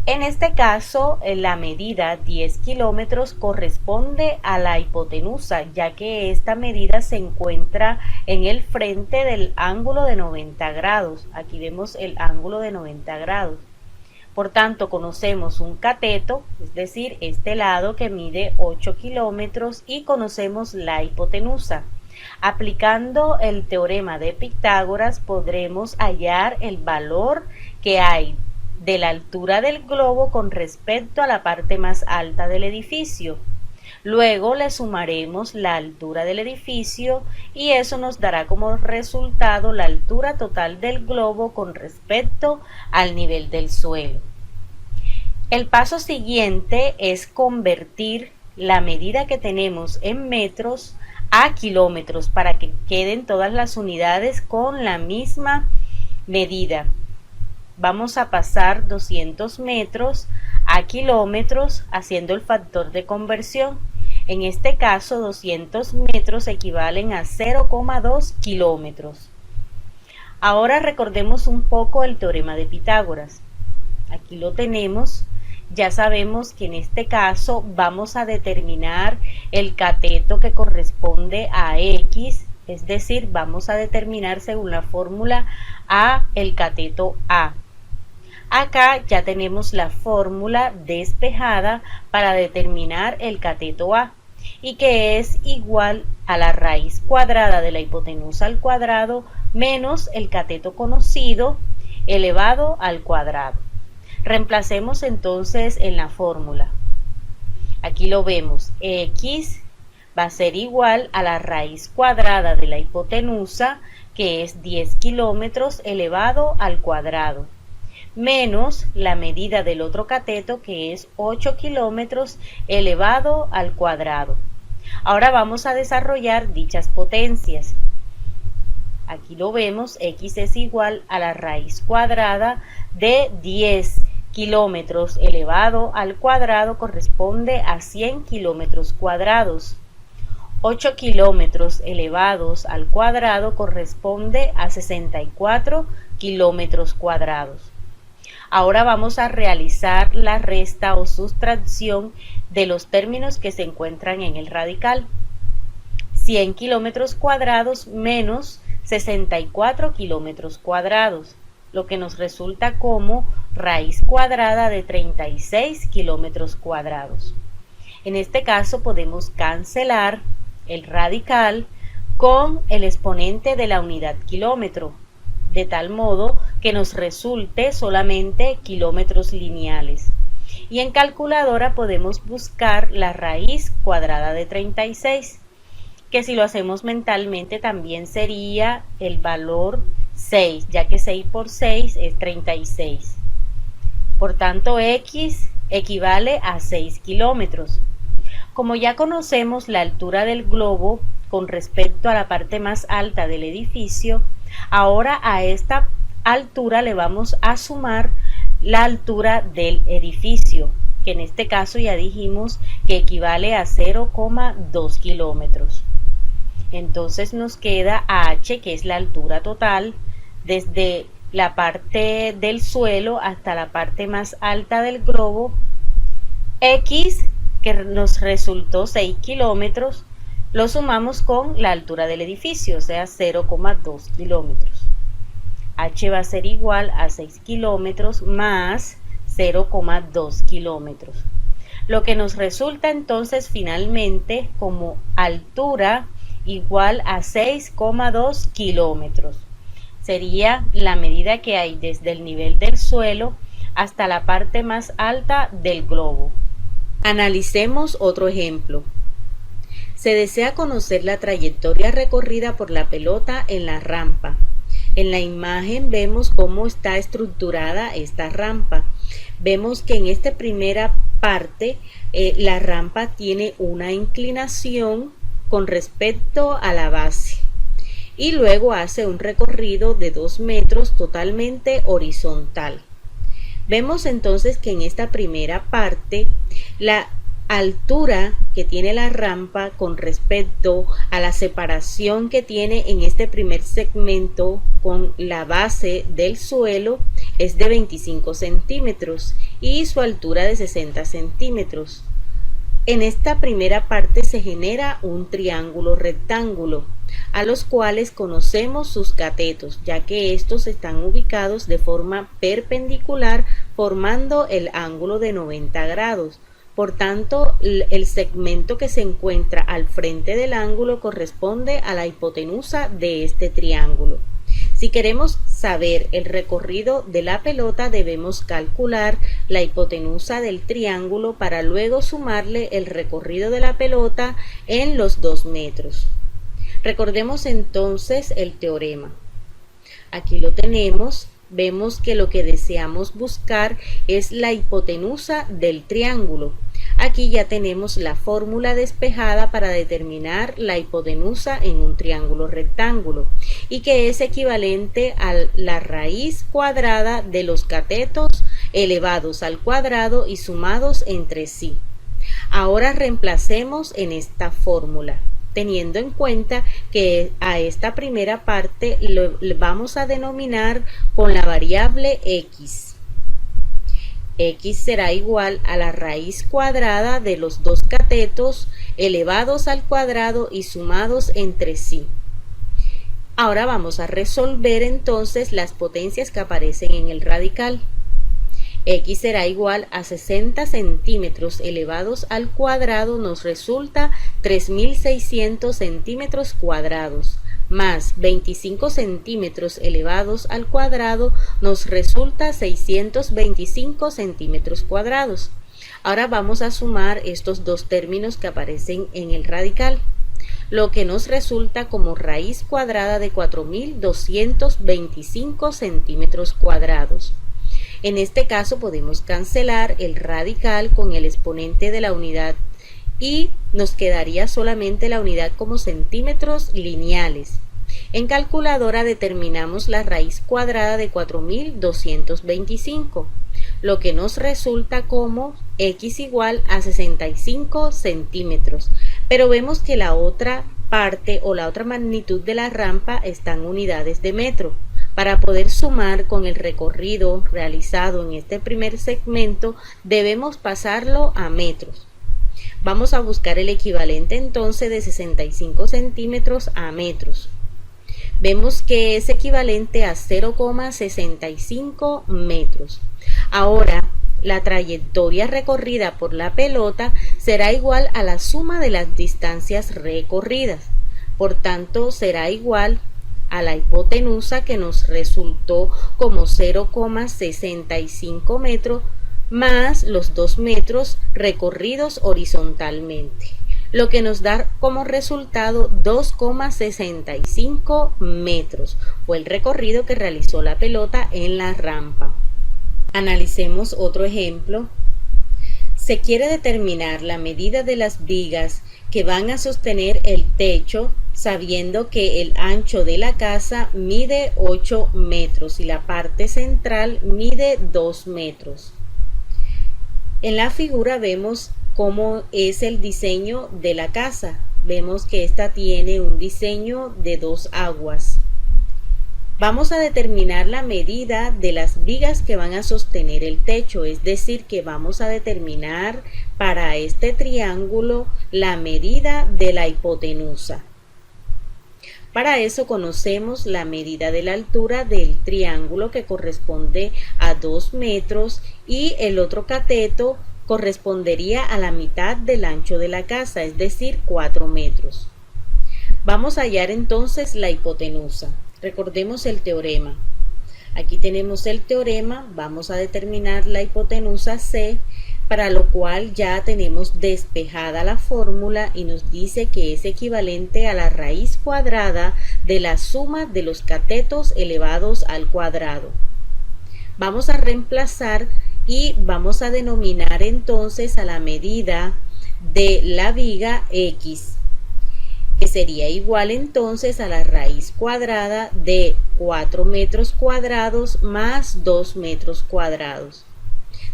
En este caso, la medida 10 kilómetros corresponde a la hipotenusa, ya que esta medida se encuentra en el frente del ángulo de 90 grados. Aquí vemos el ángulo de 90 grados. Por tanto, conocemos un cateto, es decir, este lado que mide 8 kilómetros, y conocemos la hipotenusa. Aplicando el teorema de Pitágoras podremos hallar el valor que hay de la altura del globo con respecto a la parte más alta del edificio. Luego le sumaremos la altura del edificio y eso nos dará como resultado la altura total del globo con respecto al nivel del suelo. El paso siguiente es convertir la medida que tenemos en metros a kilómetros para que queden todas las unidades con la misma medida. Vamos a pasar 200 metros a kilómetros haciendo el factor de conversión. En este caso 200 metros equivalen a 0,2 kilómetros. Ahora recordemos un poco el teorema de Pitágoras. Aquí lo tenemos. Ya sabemos que en este caso vamos a determinar el cateto que corresponde a X, es decir, vamos a determinar según la fórmula A el cateto A. Acá ya tenemos la fórmula despejada para determinar el cateto A, y que es igual a la raíz cuadrada de la hipotenusa al cuadrado menos el cateto conocido elevado al cuadrado. Reemplacemos entonces en la fórmula. Aquí lo vemos, X va a ser igual a la raíz cuadrada de la hipotenusa, que es 10 kilómetros elevado al cuadrado, menos la medida del otro cateto, que es 8 kilómetros elevado al cuadrado. Ahora vamos a desarrollar dichas potencias. Aquí lo vemos, X es igual a la raíz cuadrada de 10 kilómetros elevado al cuadrado, corresponde a 100 kilómetros cuadrados. 8 kilómetros elevados al cuadrado corresponde a 64 kilómetros cuadrados. Ahora vamos a realizar la resta o sustracción de los términos que se encuentran en el radical. 100 kilómetros cuadrados menos 64 kilómetros cuadrados, lo que nos resulta como raíz cuadrada de 36 kilómetros cuadrados. En este caso podemos cancelar el radical con el exponente de la unidad kilómetro, de tal modo que nos resulte solamente kilómetros lineales. Y en calculadora podemos buscar la raíz cuadrada de 36, que si lo hacemos mentalmente también sería el valor 6, ya que 6 por 6 es 36. Por tanto, x equivale a 6 kilómetros. Como ya conocemos la altura del globo con respecto a la parte más alta del edificio, ahora a esta altura le vamos a sumar la altura del edificio, que en este caso ya dijimos que equivale a 0,2 kilómetros. Entonces nos queda h, que es la altura total, desde la parte del suelo hasta la parte más alta del globo, x, que nos resultó 6 kilómetros, lo sumamos con la altura del edificio, o sea 0,2 kilómetros. H va a ser igual a 6 kilómetros más 0,2 kilómetros. Lo que nos resulta entonces finalmente como altura igual a 6,2 kilómetros. Sería la medida que hay desde el nivel del suelo hasta la parte más alta del globo. Analicemos otro ejemplo. Se desea conocer la trayectoria recorrida por la pelota en la rampa. En la imagen vemos cómo está estructurada esta rampa. Vemos que en esta primera parte la rampa tiene una inclinación con respecto a la base y luego hace un recorrido de 2 metros totalmente horizontal. Vemos entonces que en esta primera parte la altura que tiene la rampa con respecto a la separación que tiene en este primer segmento con la base del suelo es de 25 centímetros y su altura de 60 centímetros. En esta primera parte se genera un triángulo rectángulo, a los cuales conocemos sus catetos, ya que estos están ubicados de forma perpendicular formando el ángulo de 90 grados. Por tanto, el segmento que se encuentra al frente del ángulo corresponde a la hipotenusa de este triángulo. Si queremos saber el recorrido de la pelota, debemos calcular la hipotenusa del triángulo para luego sumarle el recorrido de la pelota en los 2 metros. Recordemos entonces el teorema. Aquí lo tenemos. Vemos que lo que deseamos buscar es la hipotenusa del triángulo. Aquí ya tenemos la fórmula despejada para determinar la hipotenusa en un triángulo rectángulo y que es equivalente a la raíz cuadrada de los catetos elevados al cuadrado y sumados entre sí. Ahora reemplacemos en esta fórmula, teniendo en cuenta que a esta primera parte lo vamos a denominar con la variable x. X será igual a la raíz cuadrada de los dos catetos elevados al cuadrado y sumados entre sí. Ahora vamos a resolver entonces las potencias que aparecen en el radical. X será igual a 60 centímetros elevados al cuadrado, nos resulta 3600 centímetros cuadrados, más 25 centímetros elevados al cuadrado, nos resulta 625 centímetros cuadrados. Ahora vamos a sumar estos dos términos que aparecen en el radical, lo que nos resulta como raíz cuadrada de 4225 centímetros cuadrados. En este caso podemos cancelar el radical con el exponente de la unidad y nos quedaría solamente la unidad como centímetros lineales. En calculadora determinamos la raíz cuadrada de 4225, lo que nos resulta como x igual a 65 centímetros. Pero vemos que la otra parte o la otra magnitud de la rampa está en unidades de metro. Para poder sumar con el recorrido realizado en este primer segmento, debemos pasarlo a metros. Vamos a buscar el equivalente entonces de 65 centímetros a metros. Vemos que es equivalente a 0,65 metros. Ahora, la trayectoria recorrida por la pelota será igual a la suma de las distancias recorridas. Por tanto, será igual a la hipotenusa, que nos resultó como 0,65 metros más los 2 metros recorridos horizontalmente, lo que nos da como resultado 2,65 metros. Fue el recorrido que realizó la pelota en la rampa. Analicemos otro ejemplo. Se quiere determinar la medida de las vigas que van a sostener el techo, sabiendo que el ancho de la casa mide 8 metros y la parte central mide 2 metros. En la figura vemos cómo es el diseño de la casa. Vemos que esta tiene un diseño de 2 aguas. Vamos a determinar la medida de las vigas que van a sostener el techo, es decir, que vamos a determinar para este triángulo la medida de la hipotenusa. Para eso conocemos la medida de la altura del triángulo, que corresponde a 2 metros, y el otro cateto correspondería a la mitad del ancho de la casa, es decir, 4 metros. Vamos a hallar entonces la hipotenusa. Recordemos el teorema. Aquí tenemos el teorema, vamos a determinar la hipotenusa C, para lo cual ya tenemos despejada la fórmula y nos dice que es equivalente a la raíz cuadrada de la suma de los catetos elevados al cuadrado. Vamos a reemplazar y vamos a denominar entonces a la medida de la viga X, que sería igual entonces a la raíz cuadrada de 4 metros cuadrados más 2 metros cuadrados.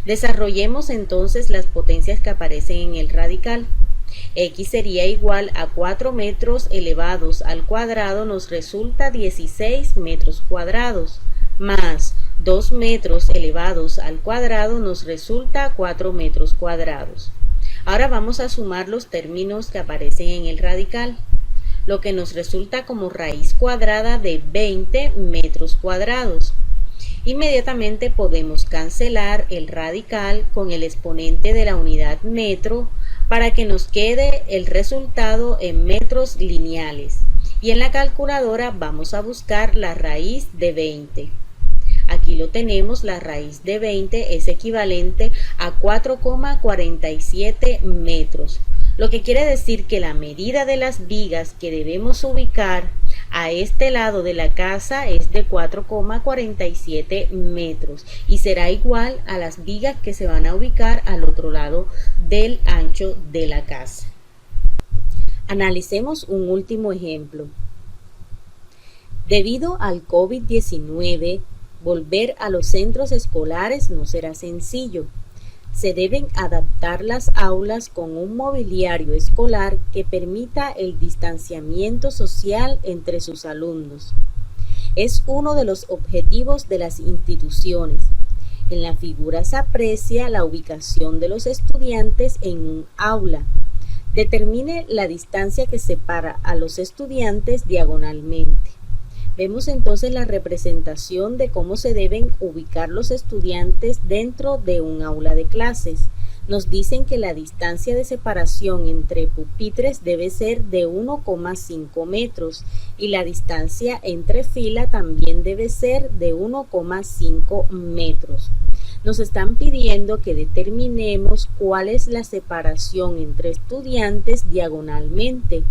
Desarrollemos entonces las potencias que aparecen en el radical. X sería igual a 4 metros elevados al cuadrado, nos resulta 16 metros cuadrados, más 2 metros elevados al cuadrado nos resulta 4 metros cuadrados. Ahora vamos a sumar los términos que aparecen en el radical, lo que nos resulta como raíz cuadrada de 20 metros cuadrados. Inmediatamente podemos cancelar el radical con el exponente de la unidad metro para que nos quede el resultado en metros lineales. Y en la calculadora vamos a buscar la raíz de 20. Aquí lo tenemos, la raíz de 20 es equivalente a 4,47 metros, lo que quiere decir que la medida de las vigas que debemos ubicar a este lado de la casa es de 4,47 metros y será igual a las vigas que se van a ubicar al otro lado del ancho de la casa. Analicemos un último ejemplo. Debido al COVID-19, volver a los centros escolares no será sencillo. Se deben adaptar las aulas con un mobiliario escolar que permita el distanciamiento social entre sus alumnos. Es uno de los objetivos de las instituciones. En la figura se aprecia la ubicación de los estudiantes en un aula. Determine la distancia que separa a los estudiantes diagonalmente. Vemos entonces la representación de cómo se deben ubicar los estudiantes dentro de un aula de clases. Nos dicen que la distancia de separación entre pupitres debe ser de 1,5 metros y la distancia entre filas también debe ser de 1,5 metros. Nos están pidiendo que determinemos cuál es la separación entre estudiantes diagonalmente.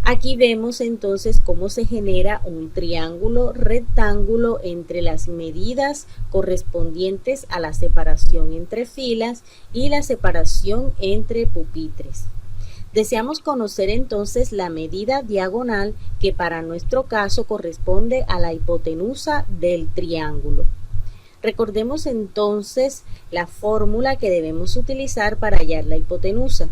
Aquí vemos entonces cómo se genera un triángulo rectángulo entre las medidas correspondientes a la separación entre filas y la separación entre pupitres. Deseamos conocer entonces la medida diagonal, que para nuestro caso corresponde a la hipotenusa del triángulo. Recordemos entonces la fórmula que debemos utilizar para hallar la hipotenusa.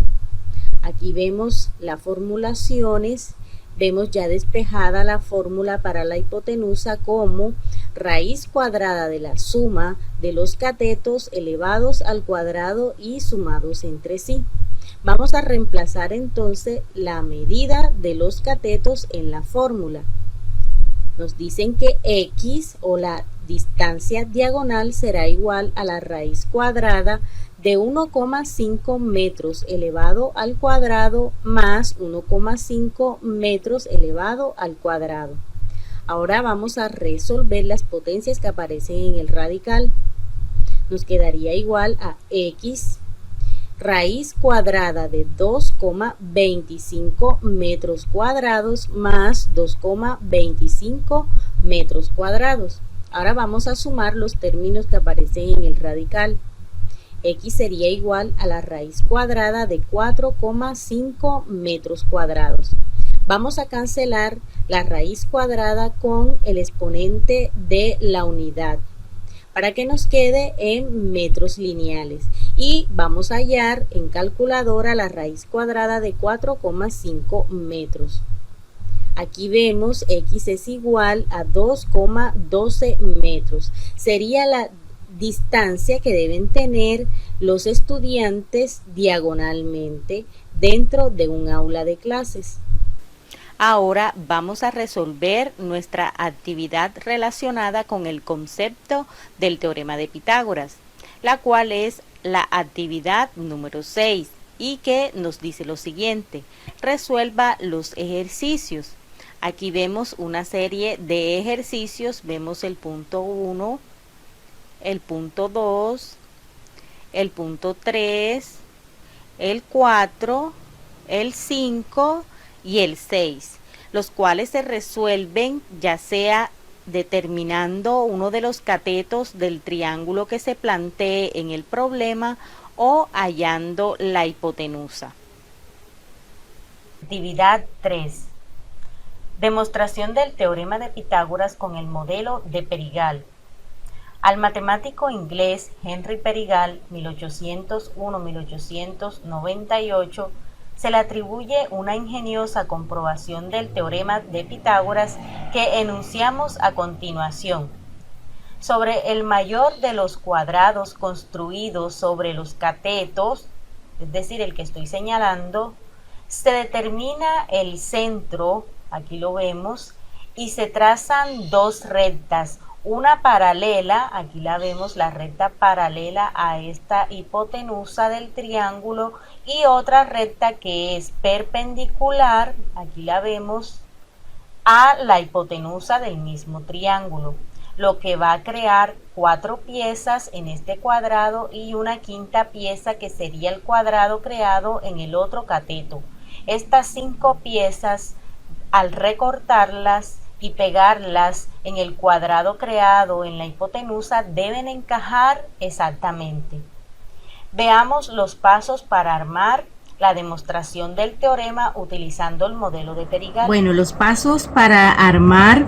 Aquí vemos las formulaciones, vemos ya despejada la fórmula para la hipotenusa como raíz cuadrada de la suma de los catetos elevados al cuadrado y sumados entre sí. Vamos a reemplazar entonces la medida de los catetos en la fórmula. Nos dicen que X, o la distancia diagonal, será igual a la raíz cuadrada de 1,5 metros elevado al cuadrado más 1,5 metros elevado al cuadrado. Ahora vamos a resolver las potencias que aparecen en el radical. Nos quedaría igual a x raíz cuadrada de 2,25 metros cuadrados más 2,25 metros cuadrados. Ahora vamos a sumar los términos que aparecen en el radical. X sería igual a la raíz cuadrada de 4,5 metros cuadrados. Vamos a cancelar la raíz cuadrada con el exponente de la unidad para que nos quede en metros lineales, y vamos a hallar en calculadora la raíz cuadrada de 4,5 metros. Aquí vemos x es igual a 2,12 metros. Sería la distancia que deben tener los estudiantes diagonalmente dentro de un aula de clases. Ahora vamos a resolver nuestra actividad relacionada con el concepto del teorema de Pitágoras, la cual es la actividad número 6 y que nos dice lo siguiente: resuelva los ejercicios. Aquí vemos una serie de ejercicios, vemos el punto 1, el punto 2, el punto 3, el 4, el 5 y el 6, los cuales se resuelven ya sea determinando uno de los catetos del triángulo que se plantee en el problema o hallando la hipotenusa. Actividad 3. Demostración del teorema de Pitágoras con el modelo de Perigal. Al matemático inglés Henry Perigal, 1801-1898, se le atribuye una ingeniosa comprobación del teorema de Pitágoras que enunciamos a continuación. Sobre el mayor de los cuadrados construidos sobre los catetos, es decir, el que estoy señalando, se determina el centro, aquí lo vemos, y se trazan dos rectas, una paralela, aquí la vemos, la recta paralela a esta hipotenusa del triángulo, y otra recta que es perpendicular, aquí la vemos, a la hipotenusa del mismo triángulo, lo que va a crear 4 piezas en este cuadrado y una quinta pieza que sería el cuadrado creado en el otro cateto. Estas 5 piezas, al recortarlas y pegarlas en el cuadrado creado en la hipotenusa, deben encajar exactamente. Veamos los pasos para armar la demostración del teorema utilizando el modelo de Perigal. Bueno, los pasos para armar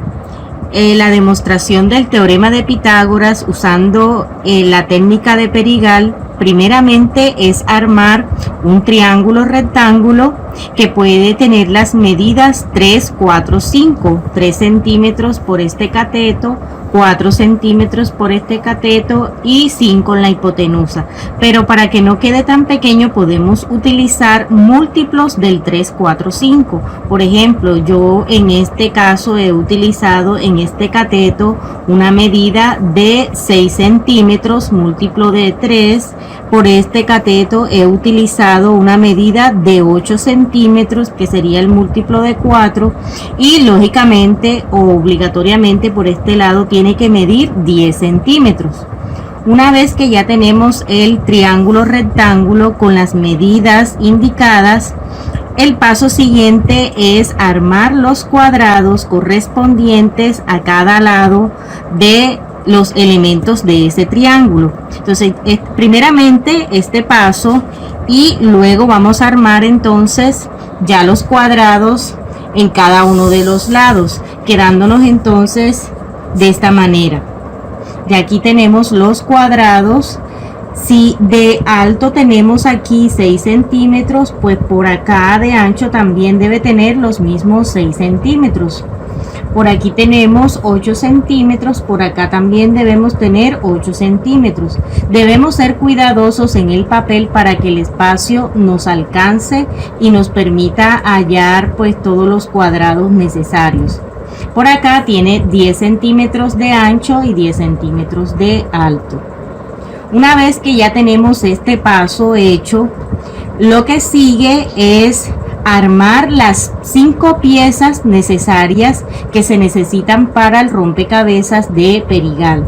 la demostración del teorema de Pitágoras usando la técnica de Perigal, primeramente es armar un triángulo rectángulo que puede tener las medidas 3, 4, 5, 3 centímetros por este cateto, 4 centímetros por este cateto y 5 en la hipotenusa. Pero para que no quede tan pequeño podemos utilizar múltiplos del 3, 4, 5. Por ejemplo, yo en este caso he utilizado en este cateto una medida de 6 centímetros múltiplo de 3. Por este cateto he utilizado una medida de 8 centímetros, que sería el múltiplo de 4, y lógicamente o obligatoriamente por este lado tiene que medir 10 centímetros. Una vez que ya tenemos el triángulo rectángulo con las medidas indicadas, el paso siguiente es armar los cuadrados correspondientes a cada lado de los elementos de ese triángulo. Entonces, primeramente este paso, y luego vamos a armar entonces ya los cuadrados en cada uno de los lados, quedándonos entonces de esta manera. Ya aquí tenemos los cuadrados. Si de alto tenemos aquí 6 centímetros, pues por acá de ancho también debe tener los mismos 6 centímetros. Por aquí tenemos 8 centímetros, por acá también debemos tener 8 centímetros. Debemos ser cuidadosos en el papel para que el espacio nos alcance y nos permita hallar pues todos los cuadrados necesarios. Por acá tiene 10 centímetros de ancho y 10 centímetros de alto. Una vez que ya tenemos este paso hecho, lo que sigue es armar las 5 piezas necesarias que se necesitan para el rompecabezas de Perigal.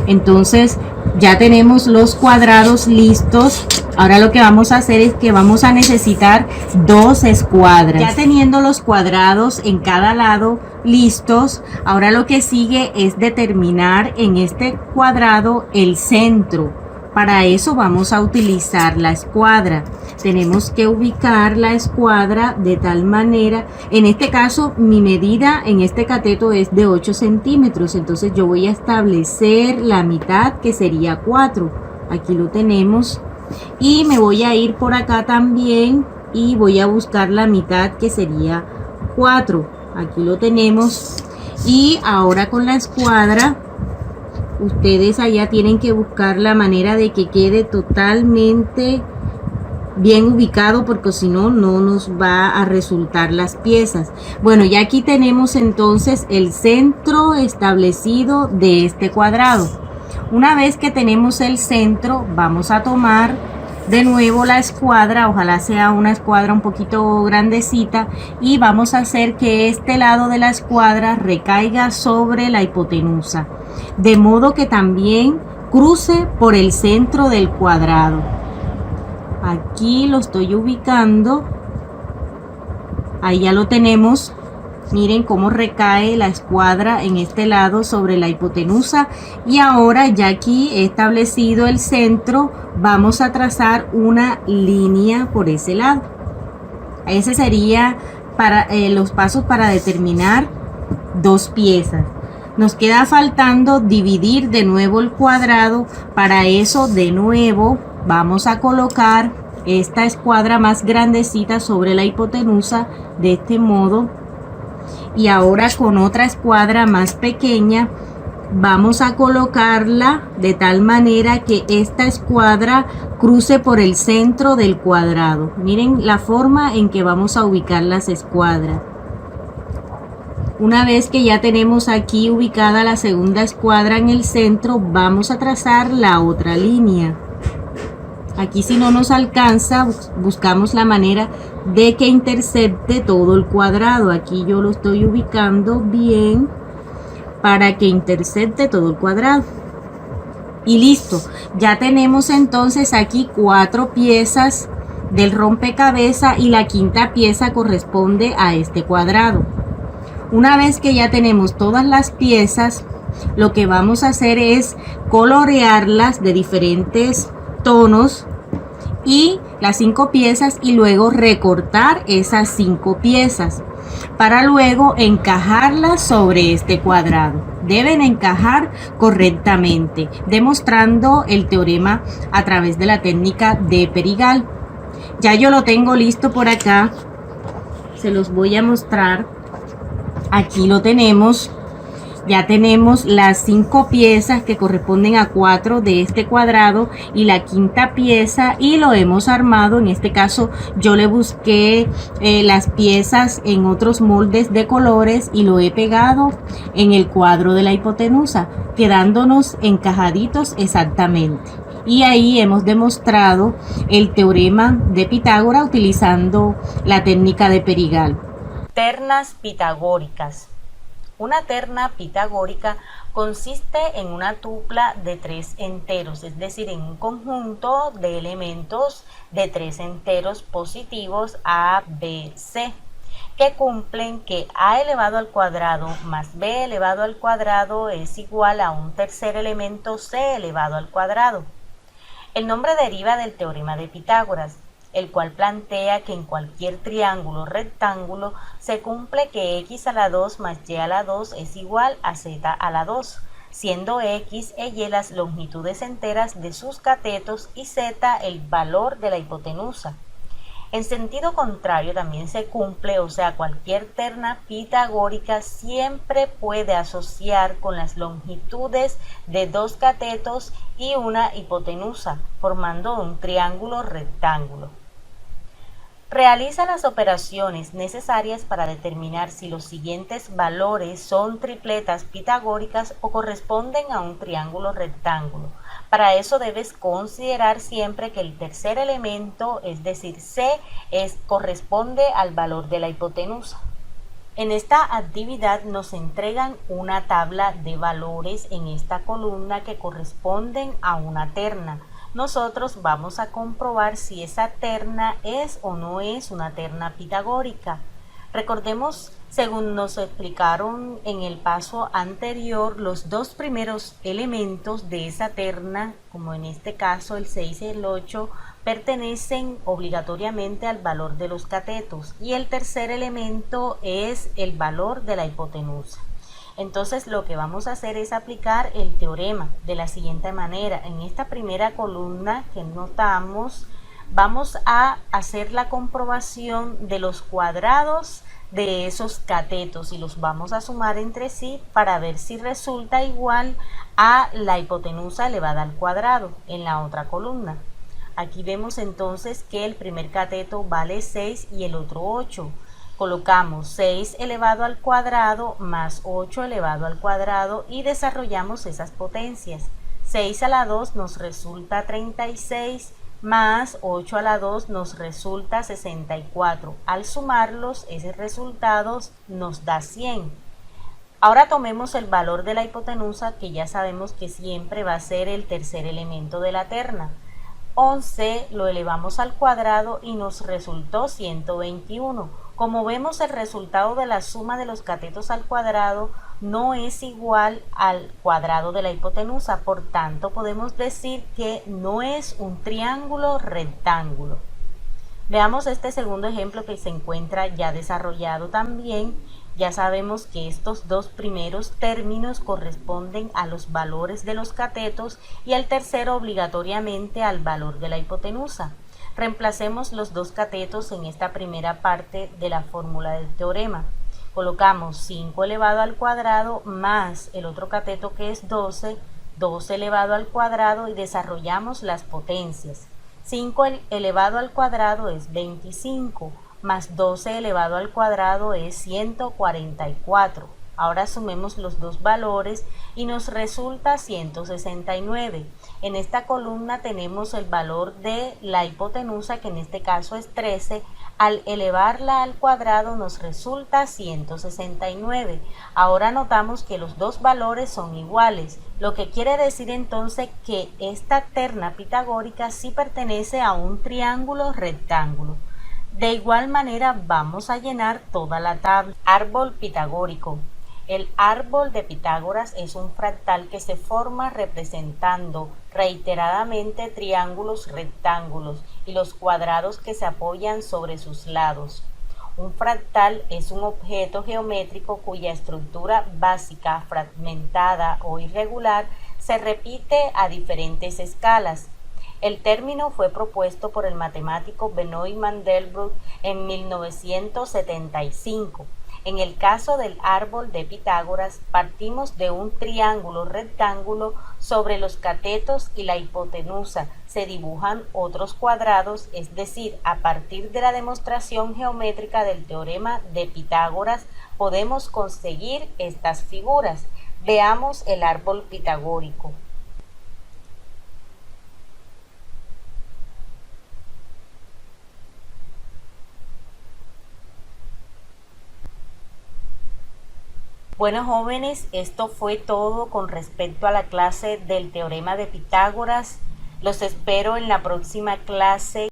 Entonces ya tenemos los cuadrados listos. Ahora lo que vamos a hacer es que vamos a necesitar 2 escuadras. Ya teniendo los cuadrados en cada lado listos, ahora lo que sigue es determinar en este cuadrado el centro. Para eso vamos a utilizar la escuadra. Tenemos que ubicar la escuadra de tal manera, en este caso mi medida en este cateto es de 8 centímetros, entonces yo voy a establecer la mitad, que sería 4. Aquí lo tenemos. Y me voy a ir por acá también y voy a buscar la mitad, que sería 4. Aquí lo tenemos. Y ahora con la escuadra, ustedes allá tienen que buscar la manera de que quede totalmente bien ubicado, porque si no, no nos va a resultar las piezas. Bueno, ya aquí tenemos entonces el centro establecido de este cuadrado. Una vez que tenemos el centro, vamos a tomar de nuevo la escuadra, ojalá sea una escuadra un poquito grandecita, y vamos a hacer que este lado de la escuadra recaiga sobre la hipotenusa, de modo que también cruce por el centro del cuadrado. Aquí lo estoy ubicando, ahí ya lo tenemos. Miren cómo recae la escuadra en este lado sobre la hipotenusa. Y ahora ya aquí he establecido el centro, vamos a trazar una línea por ese lado. Ese sería para los pasos para determinar 2 piezas. Nos queda faltando dividir de nuevo el cuadrado. Para eso de nuevo vamos a colocar esta escuadra más grandecita sobre la hipotenusa de este modo. Y ahora con otra escuadra más pequeña vamos a colocarla de tal manera que esta escuadra cruce por el centro del cuadrado. Miren la forma en que vamos a ubicar las escuadras. Una vez que ya tenemos aquí ubicada la segunda escuadra en el centro, vamos a trazar la otra línea. Aquí, si no nos alcanza, buscamos la manera de que intercepte todo el cuadrado. Aquí yo lo estoy ubicando bien para que intercepte todo el cuadrado. Y listo, ya tenemos entonces aquí 4 piezas del rompecabezas y la quinta pieza corresponde a este cuadrado. Una vez que ya tenemos todas las piezas, lo que vamos a hacer es colorearlas de diferentes tonos y las 5 piezas, y luego recortar esas 5 piezas para luego encajarlas sobre este cuadrado. Deben encajar correctamente, demostrando el teorema a través de la técnica de Perigal. Ya yo lo tengo listo por acá, se los voy a mostrar. Aquí lo tenemos. Ya tenemos las 5 piezas que corresponden a 4 de este cuadrado y la quinta pieza, y lo hemos armado. En este caso yo le busqué las piezas en otros moldes de colores y lo he pegado en el cuadro de la hipotenusa, quedándonos encajaditos exactamente. Y ahí hemos demostrado el teorema de Pitágoras utilizando la técnica de Perigal. Ternas pitagóricas. Una terna pitagórica consiste en una tupla de 3 enteros, es decir, en un conjunto de elementos de 3 enteros positivos a, b, c, que cumplen que a elevado al cuadrado más b elevado al cuadrado es igual a un tercer elemento c elevado al cuadrado. El nombre deriva del teorema de Pitágoras, el cual plantea que en cualquier triángulo rectángulo se cumple que x a la 2 más y a la 2 es igual a z a la 2, siendo x e y las longitudes enteras de sus catetos y z el valor de la hipotenusa. En sentido contrario también se cumple, o sea, cualquier terna pitagórica siempre puede asociar con las longitudes de 2 catetos y una hipotenusa, formando un triángulo rectángulo. Realiza las operaciones necesarias para determinar si los siguientes valores son tripletas pitagóricas o corresponden a un triángulo rectángulo. Para eso debes considerar siempre que el tercer elemento, es decir, C, corresponde al valor de la hipotenusa. En esta actividad nos entregan una tabla de valores en esta columna que corresponden a una terna. Nosotros vamos a comprobar si esa terna es o no es una terna pitagórica. Recordemos, según nos explicaron en el paso anterior, los dos primeros elementos de esa terna, como en este caso el 6 y el 8, pertenecen obligatoriamente al valor de los catetos y el tercer elemento es el valor de la hipotenusa. Entonces lo que vamos a hacer es aplicar el teorema de la siguiente manera. En esta primera columna que notamos, vamos a hacer la comprobación de los cuadrados de esos catetos y los vamos a sumar entre sí para ver si resulta igual a la hipotenusa elevada al cuadrado en la otra columna. Aquí vemos entonces que el primer cateto vale 6 y el otro 8. Colocamos 6 elevado al cuadrado más 8 elevado al cuadrado y desarrollamos esas potencias. 6 a la 2 nos resulta 36 más 8 a la 2 nos resulta 64. Al sumarlos, ese resultado nos da 100. Ahora tomemos el valor de la hipotenusa, que ya sabemos que siempre va a ser el tercer elemento de la terna. 11 lo elevamos al cuadrado y nos resultó 121. Como vemos, el resultado de la suma de los catetos al cuadrado no es igual al cuadrado de la hipotenusa, por tanto podemos decir que no es un triángulo rectángulo. Veamos este segundo ejemplo que se encuentra ya desarrollado también. Ya sabemos que estos dos primeros términos corresponden a los valores de los catetos y el tercero obligatoriamente al valor de la hipotenusa. Reemplacemos los dos catetos en esta primera parte de la fórmula del teorema. Colocamos 5 elevado al cuadrado más el otro cateto que es 12, 12 elevado al cuadrado y desarrollamos las potencias. 5 elevado al cuadrado es 25, más 12 elevado al cuadrado es 144. Ahora sumemos los dos valores y nos resulta 169. En esta columna tenemos el valor de la hipotenusa, que en este caso es 13. Al elevarla al cuadrado nos resulta 169. Ahora notamos que los dos valores son iguales, lo que quiere decir entonces que esta terna pitagórica sí pertenece a un triángulo rectángulo. De igual manera vamos a llenar toda la tabla. Árbol pitagórico. El árbol de Pitágoras es un fractal que se forma representando reiteradamente triángulos rectángulos y los cuadrados que se apoyan sobre sus lados. Un fractal es un objeto geométrico cuya estructura básica, fragmentada o irregular, se repite a diferentes escalas. El término fue propuesto por el matemático Benoit Mandelbrot en 1975. En el caso del árbol de Pitágoras, partimos de un triángulo rectángulo. Sobre los catetos y la hipotenusa se dibujan otros cuadrados, es decir, a partir de la demostración geométrica del teorema de Pitágoras podemos conseguir estas figuras. Veamos el árbol pitagórico. Bueno, jóvenes, esto fue todo con respecto a la clase del teorema de Pitágoras. Los espero en la próxima clase.